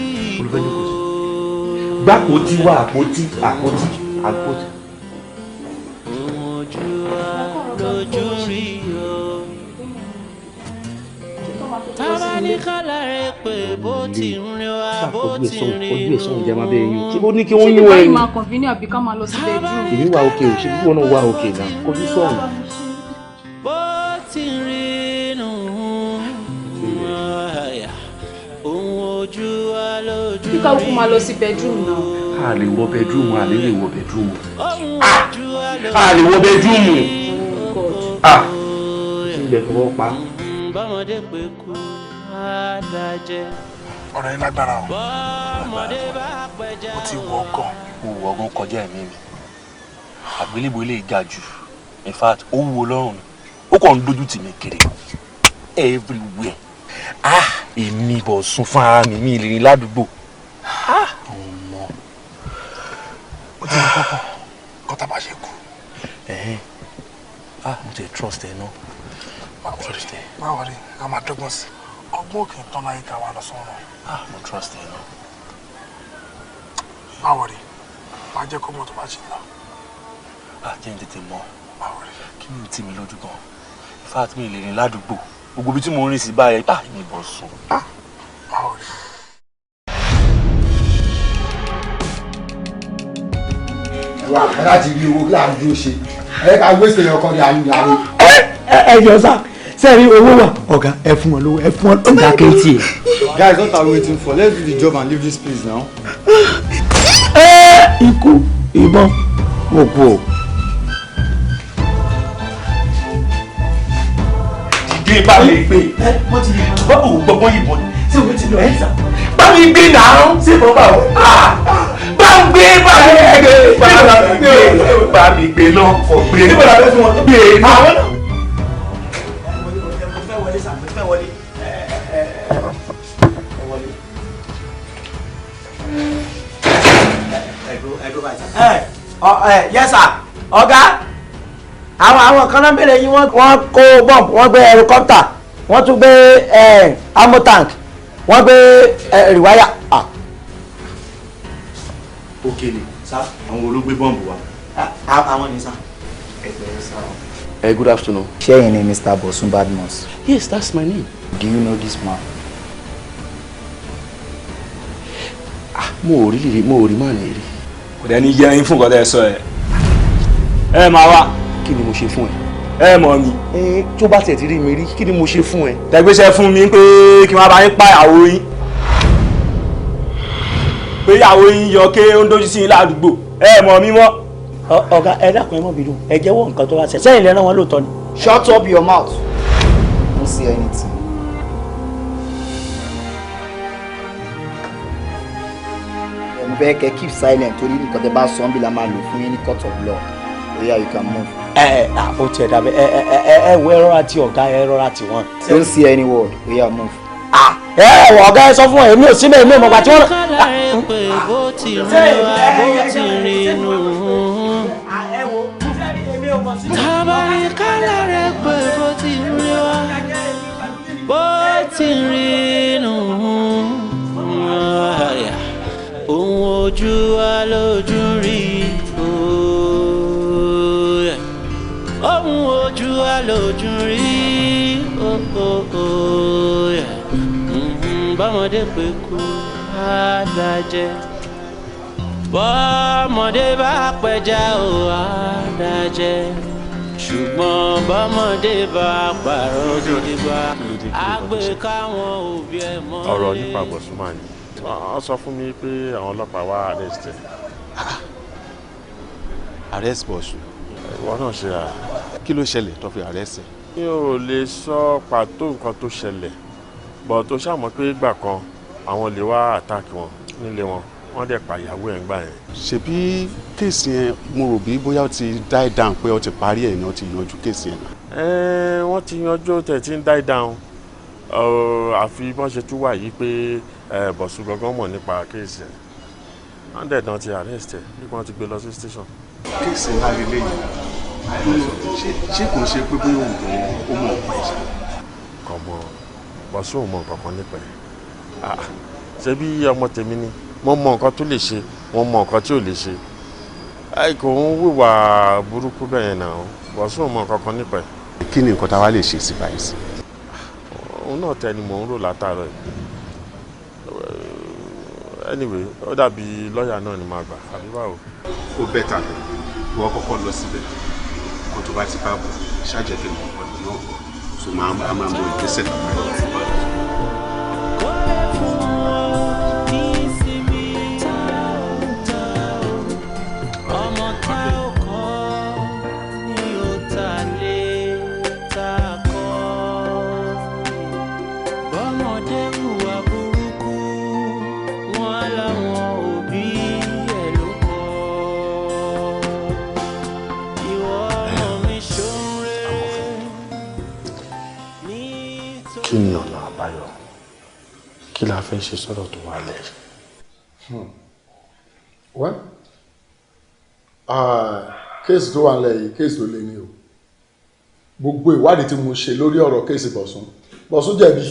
gbàpótí wá àpótí. ohun ojú wa lójú rí o. tábà ní kálá rẹ pé bó ti rìn wá bó ti rìn o. ṣé bó ní kí wọ́n yún ẹ ṣé ni. máa kàn fi ní àbí ká máa lọ sí bedroom. èmi wà òkè ò ṣe bí wọn náà wà òkè náà kọjú sọ̀rọ̀. bó ti rìn nù ohun ojú wa lójú rí. kí káwọ́ kó máa lọ sí bedroom náà. a lè wọ bedroom a lè wọ bedroom. a lè wọ bedroom. ilẹ̀ fọwọ́ pa. bọ́mọdé pé kú adájẹ́. ọ̀rọ̀ yẹn lágbára o. bọ́mọdé bá pẹja mo ti wọ ọgàn. mo wọ ọgàn kọjá ẹ̀mí mi àgbélébùú ilé ga jù in fact ó wúwo lọ́rùn ó kàn ń dojú tì mí kiri everywhere. èmi bọ̀ sùn fún ara mi ìrìn ládùúgbò. ọmọ ó ti ní pọ́pọ́ kọ́tà bá ṣe kú. mo ti trust ẹ náà. má wọrí a máa dọ́gbọ́n sí ọgbọ́n òkè tán láyé ká wà lọ sọ́run. mo trust ẹ náà. má wọrí má jẹ́ kó mọ̀ tó bá ṣe lọ. jẹ́ n tètè mọ̀ kí ni tí mi lójú gan in fact mi lè rìn ládùúgbò gbogbo ibi tí mo ń rìn sí báyẹn mi bọ̀ sùn. má wọrí. wà á láti rí owó kí là ń dúró ṣe ká wéṣẹ̀ yẹn ọkọ ní àárín. ẹ jọ sá sẹ́ẹ̀rí owó wà ọ̀gá ẹ fún wọn lówó ẹ fún wọn lówó. ọ̀gá kẹ́ntì ẹ̀. Guys, what are we waiting for? Let's do the job and leave this place now. Ikú ìbọn òkú o. Gbé bá mi gbé. Wọ́n ti yẹ bá òun gbọ́gbọ́n yìnbọn ni. Ṣé o ti lọ ẹ̀ sá? Bá mi gbé náà. Ṣé ìbọn bá wọ? Bá ń gbé bá mi gbé. Bá mi gbé náà kọ̀ gbé. Ṣé ìbọn làbẹ́ fún wọn? Gbé náà. Yes sir ọ̀gá àwọn kan náà bẹ̀rẹ̀ yín wọ́n kó bọ́ǹbù wọ́n gbé helicopter wọ́n tún gbé ammo tank wọ́n gbé rìwáyà. Okele sá àwọn olóògbé bọ́ǹbù wa. àwọn ni sá. Good afternoon. Ṣé ẹ̀yin ni Mr. Bosun Badmus? Yes, that's my name. Do you know this man? Mo ò rí máa ní rí. Kò dẹ̀ ní yẹ ẹyin fún nǹkan tẹ́ ẹ sọ ẹ. Ẹ máa wá. Kí ni mo ṣe fún ẹ? Ẹ mọ̀ mi. Tó bá tẹ̀ ti rí mi rí kí ni mo ṣe fún ẹ? Tẹ̀gbéṣẹ́ fún mi pé kí wọ́n bá yín pa ìyàwó yín. Pé ìyàwó yín yọ ké ó ń dójú sí yín ládùúgbò. Ẹ mọ̀ mi mọ́. Ọ̀gá ẹ dákun ẹ mọ̀ bínú ẹ jẹ́wọ́ nǹkan tó wá ṣe sẹ́yìn lẹ́rán wọn lóòótọ́ ni. Shut up your mouth. Don't say anything. Mo fẹ́ kẹ́ keep silent torí nǹkan tẹ́ bá sọ ń bí la máa lò fún yín ní court of law. Oya, you can move. Ó tiẹ̀ dàbẹ̀ wo ẹ̀rọ àti ọ̀gá ẹ̀rọ àti wọn. Don't say any word. Oya, move. Ọ̀gá ẹ sọ fún ẹ èmi ò sí mẹ́rin mọ́ gbàtí wọ́n. Tabari kala rẹ pé bó ti rí wá bó ti rí nù. Ohun ojú wa lójú rí ohun ojú wa lójú rí bọ́mọdé pé kú àdájẹ́ bọ́mọdé bá pẹja ò àdájẹ́ ṣùgbọ́n bọ́mọdé bá pààrọ̀ gidigba àgbẹ̀ káwọn òbí ẹ̀ mọ́. ọ̀rọ̀ nípa bọ̀sùnmá ni wọ́n sọ fún mi pé àwọn ọlọ́pàá wá arrest ẹ̀. arrest bọ̀sùn. ìwọ náà ṣe à. kí ló ṣẹlẹ̀ tó fi arrest ẹ̀. mi ò lè sọ pàtó nǹkan tó ṣẹlẹ̀ bọ̀ tó ṣàmọ̀ pé ìgbà kan àwọn lè wá attack wọn nílé wọn wọ́n dẹ̀ pàyàwó ẹ̀ ń gbà yẹn. ṣebí kéèsì yẹn mo rò bí bóyá ó ti die down pé ó ti parí ẹ̀ ni ó ti yanjú kéèsì yẹn. wọ́n ti yanjú tẹ̀ tí ń die down àfi bọ́n ṣe tún wà yìí pé bọ̀sùn gangan mọ̀ nípa kéèsì ẹ̀ wọ́n dẹ̀ dán ti arrest ẹ̀ bí wọ́n ti gbé lọ sí station. kéèsì ńlá lélẹ́yìn ṣé kò ń ṣe pé bóyá òun gan ó mọ̀ ọ̀pá ìṣe. kò mọ̀ bọ̀sùn ò mọ̀ nǹkan kan nípa ẹ̀ ṣé bí ọmọ tèmi ni wọ́n mọ nǹkan tó lè ṣe wọ́n mọ nǹkan tí ò lè ṣe kò ń wíwà burúkú bẹ́ẹ̀ yẹn náà bọ̀sùn ò mọ nǹkan kan nípa ẹ̀. kí ni nǹkan tá a wá lè ṣe sí báyìí sí. òun náà tẹ ni mò ń rò látàárọ̀ ẹ̀ anyway ó dàbí lọ́ọ̀yà náà ni màá gbà àbí báwo. ó bẹ́tà lọ wọ́n kọ́kọ́ lọ síbẹ̀ kó tó bá ti bá bọ̀ ṣáàjẹ́kẹ́ mọ̀ pẹ̀lú náà so máa mọ ìgbésẹ̀ tó máa yẹ. kí ni ọ̀nà àbáyọ kí la fẹ́ ṣe sọ́dọ̀ tó wà lẹ̀. well kéèsì tó wà nílẹ̀ yìí kéèsì tó lé ní o gbogbo ìwádìí tí mo ṣe lórí ọ̀rọ̀ kéèsì Bọ̀sún jẹ̀bi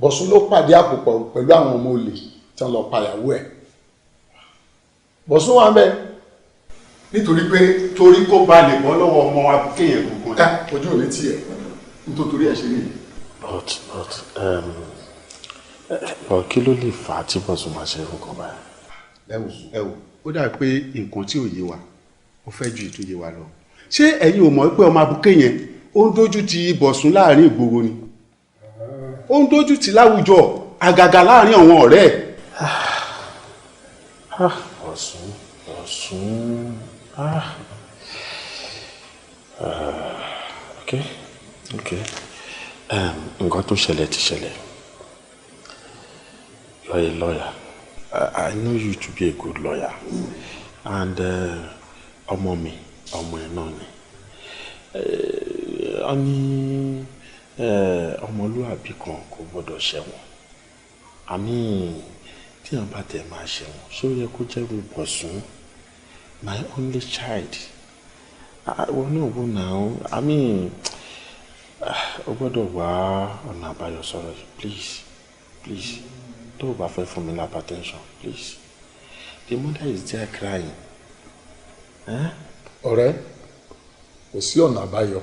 Bọ̀sún ló pàdé àpòpọ̀ pẹ̀lú àwọn ọmọ olè tí wọ́n lọ pàyàwó ẹ̀ Bọ̀sún wà ń bẹ nítorí pé torí kó ba lè bọ́ lọ́wọ́ ọmọ wa kéèyàn gbogbo ká ojú ò ní tiẹ̀ nítorí ẹ̀ ṣe nìyí. but kí ló lè fà á tí Bọ̀sún máa ṣe nǹkan báyìí. ẹ wò ó dàbí pé nǹkan tí ò yé wa ó fẹ́ ju ìtúyé wa lọ ṣé ẹ̀yin ò mọ̀ pé ọmọ ABUKE yẹn ó ń dójú ti Bọ̀sún láàrin ìgboro ni ó ń dójú ti láwùjọ àgàgà láàrin àwọn ọ̀rẹ́ ẹ̀. Bọ̀sún okay nǹkan tó ṣẹlẹ̀ ti ṣẹlẹ̀. You are a lawyer. I know you to be a good lawyer. And ọmọ mi ọmọ ẹ̀ náà ni. Ó ní ọmọlúwàbí kan kò gbọ́dọ̀ ṣẹ̀wọ̀n. Àmì tí wọ́n bá tẹ̀ máa ṣẹ̀wọ̀n ṣé ó yẹ kó jẹ́ Bọ̀sún my only child. Wọ́n náà wò náà àmì o gbọ́dọ̀ wá ọ̀nà àbáyọ sọ̀rọ̀ yìí please tó o bá fẹ́ fún mi lápá attention please the mother is there crying. ọ̀rẹ́ kò sí ọ̀nà àbáyọ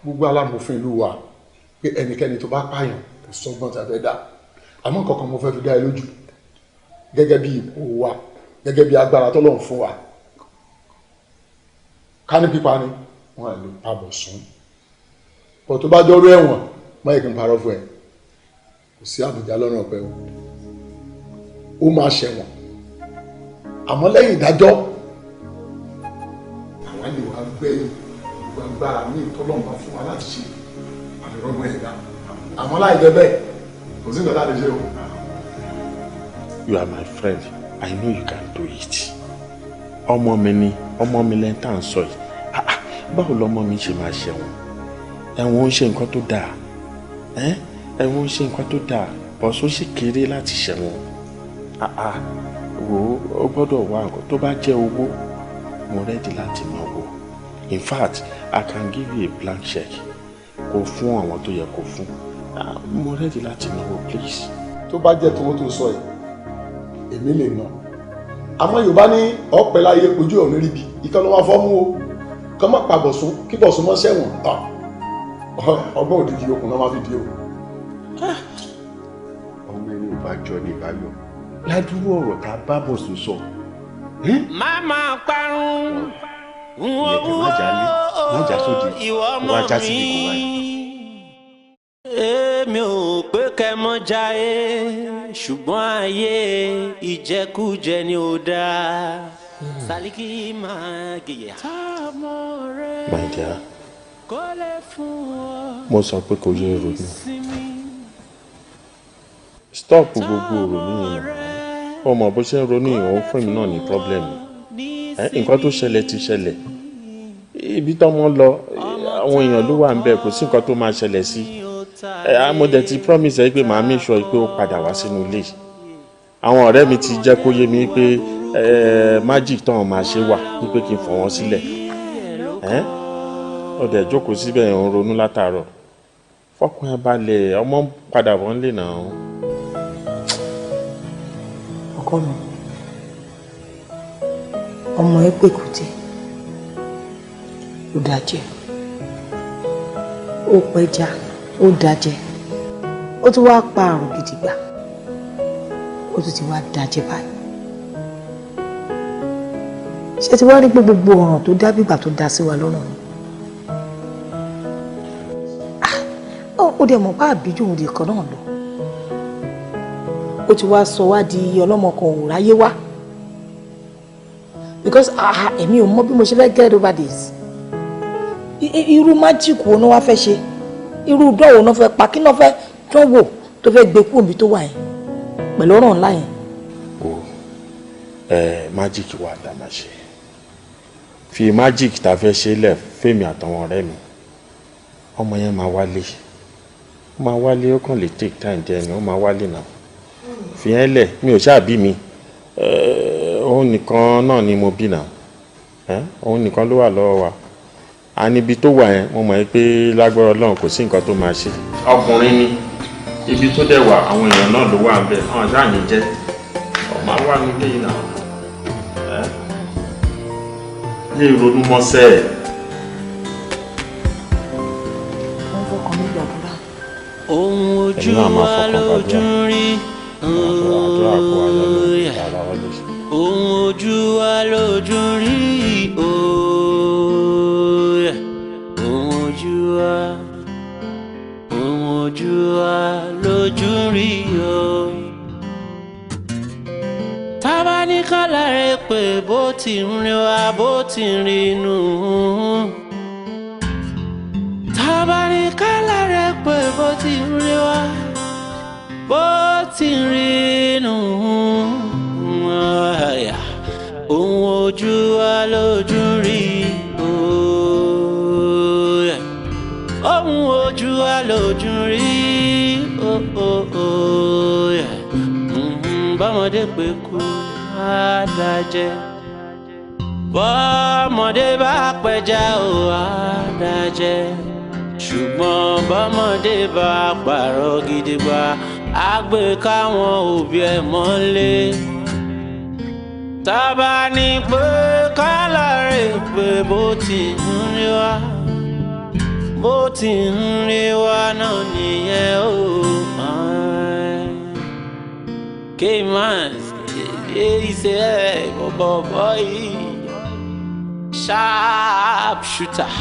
gbogbo alámòfin ìlú wa pé ẹnikẹ́ni tó bá pààyàn kò sọ́gbọ́n tí a fẹ́ dá àmọ́ kankan mo fẹ́ fi dá ẹ lójú gẹ́gẹ́ bí ipò wa gẹ́gẹ́ bí agbára tọ́lọ́run fún wa ká ní pípa ni wọ́n lè pa Bọ̀sún bọ̀ tó bá jọ́rú ẹ̀wọ̀n má yẹ kí n parọ́ fún ẹ kò sí Àbújá lọ́nà ọ̀pẹ ó máa ṣẹ̀wọ̀n àmọ́ lẹ́yìn ìdájọ́ àwọn lè wá agbára ní ìtọ́lọ́mùbá fún wa láti ṣe àlèrọ́gbọ̀n ẹ̀dá àmọ́ láì jẹ́ bẹ́ẹ̀ kò sí nǹkan tá a lè ṣe o. You are my friend. I know you can do it. Ọmọ mi ni ọmọ mi lẹ́yìn tá à ń sọ yìí. Báwo lọmọ mi ṣe máa ṣẹ̀wọ̀n? Ẹ̀wọ̀n ń ṣe nǹkan tó dáa. Ẹ̀wọ̀n ń ṣe nǹkan tó dáa. Bọ̀sùn ṣì kéré láti ṣẹ̀wọ̀n. Wo ó gbọ́dọ̀ wá nǹkan tó bá jẹ́ owó. Mo ready láti náwó. In fact, I can give you a blank check. Kò fún àwọn tó yẹ kó fún. Mo ready láti náwó, please. Tó bá jẹ́ tówó tó sọ yìí èmi lè ná àmọ́ Yorùbá ní ọ̀pẹ láyé ojú ọ̀nà ríbi ìkan ló wá fọ́mú o kọ́ má pa Bọ̀sún kí Bọ̀sún mọ́ sẹ́wọ̀n ọgbọ́n òdìdí okùn náà má fi di o. Ọmọ ẹni ò bá jọ ní ìbáyọ̀ ládùúgbò ọ̀rọ̀ tá a bá Bọ̀sún sọ. Máma parun ìwọ ọmọ mi. Èmi ò pé kẹ́ mọ́ Jaiye ṣùgbọ́n ayé ìjẹkújẹ ni ó dáa. Sálíkì máa gèyà. My dear, mo sọ pé kò yẹ ronú. Stop gbogbo ronú yẹn náà. Ó mọ̀ bó ṣe ń ronú ìwọ̀n fún mi náà ní pọ́blẹ́mù. Nǹkan tó ṣẹlẹ̀ ti ṣẹlẹ̀. Ibi tọ́mọ lọ, àwọn èèyàn ló wà ń bẹ̀, kò sí nǹkan tó máa ṣẹlẹ̀ sí. Mo dẹ̀ ti promise ẹ pé màá make sure pé ó padà wá sínú ilé. Àwọn ọ̀rẹ́ mi ti jẹ́ kó yé mi pé magic tán máa ṣe wà wípé kí n fọ̀ wọ́n sílẹ̀. Ó dẹ̀ jókòó síbẹ̀ ń ronú látàárọ̀. Fọ́kàn ẹ balẹ̀, ọmọ padà wọ́n lè nà án. Ọkọ mi ọmọ ẹ pé Kuti ó dájẹ́ ó pẹja ó dájẹ́ ó tún wá pa àrùn gidigba ó tún ti wá dájẹ́ báyìí. Ṣé ti wá rí pé gbogbo ọ̀ràn tó dá bígbà tó dá sí wa lọ́rùn ni? Ó dẹ̀ mọ̀ bá àbíjú òun lè kan náà lọ. Ó ti wá sọ wá di ọlọ́mọkan òun ráyé wá. Because èmi ò mọ̀ bí mo ṣe fẹ́ get over this. Irú magic wo ni wọ́n fẹ́ ṣe? Irú dọ́wọ́ náà fẹ́ pa kí náà fẹ́ dánwò tó fẹ́ gbé kúrò níbi tó wà yẹn pẹ̀lú ọ̀rọ̀ ńlá yẹn. Magic wà tá a máa ṣe. Fi magic tá a fẹ́ ṣe lẹ̀ fèmí àtàwọn ọ̀rẹ́ mi. Ọmọ yẹn máa wálé. Ó máa wálé, ó kàn lè take time díẹ̀ ni ó máa wálé náà. Fi yẹn lẹ̀, mi ò ṣáà bí mi. Òun nìkan náà ni mo bí náà. Òun nìkan ló wà lọ́wọ́ wa. A níbi tó wà yẹn mo mọ̀ pé lágbára Ọlọ́run kò sí nǹkan tó máa ṣe. Ọkùnrin ni ibi tó dẹ̀ wà àwọn èèyàn náà ló wà ń bẹ̀ àwọn ṣáà ní jẹ́ ọmọ wà nílé yìí náà. Ní ìrònú mọ́sẹ̀ ẹ̀. Wọ́n fọkàn mi gbàdúrà. Ohun ojú wa lójú rí. Ohun ojú wa lójú rí. Ohun ojú wa lójú rí. Tábà ní kálá rẹ̀ pé bó ti ń rí wa bó ti ń rí inú. Tábà ní kálá rẹ̀ pé bó ti ń rí wa bó ti ń rí inú. Ohun ojú wa lójú rí. Ohun ojú wa lójú rí. Bọ́mọdé pé kú á dájẹ́. Bọ́mọdé bá pẹja ó á dájẹ́. Ṣùgbọ́n bọ́mọdé bá pààrọ̀ gidigba á gbé káwọn òbí ẹ̀ mọ́lé. Tábà ní pé kálárẹ̀ pé bó ti ń rí wá bó ti ń rí wá náà nìyẹn ó. K-Man, he said, boy, sharp shooter.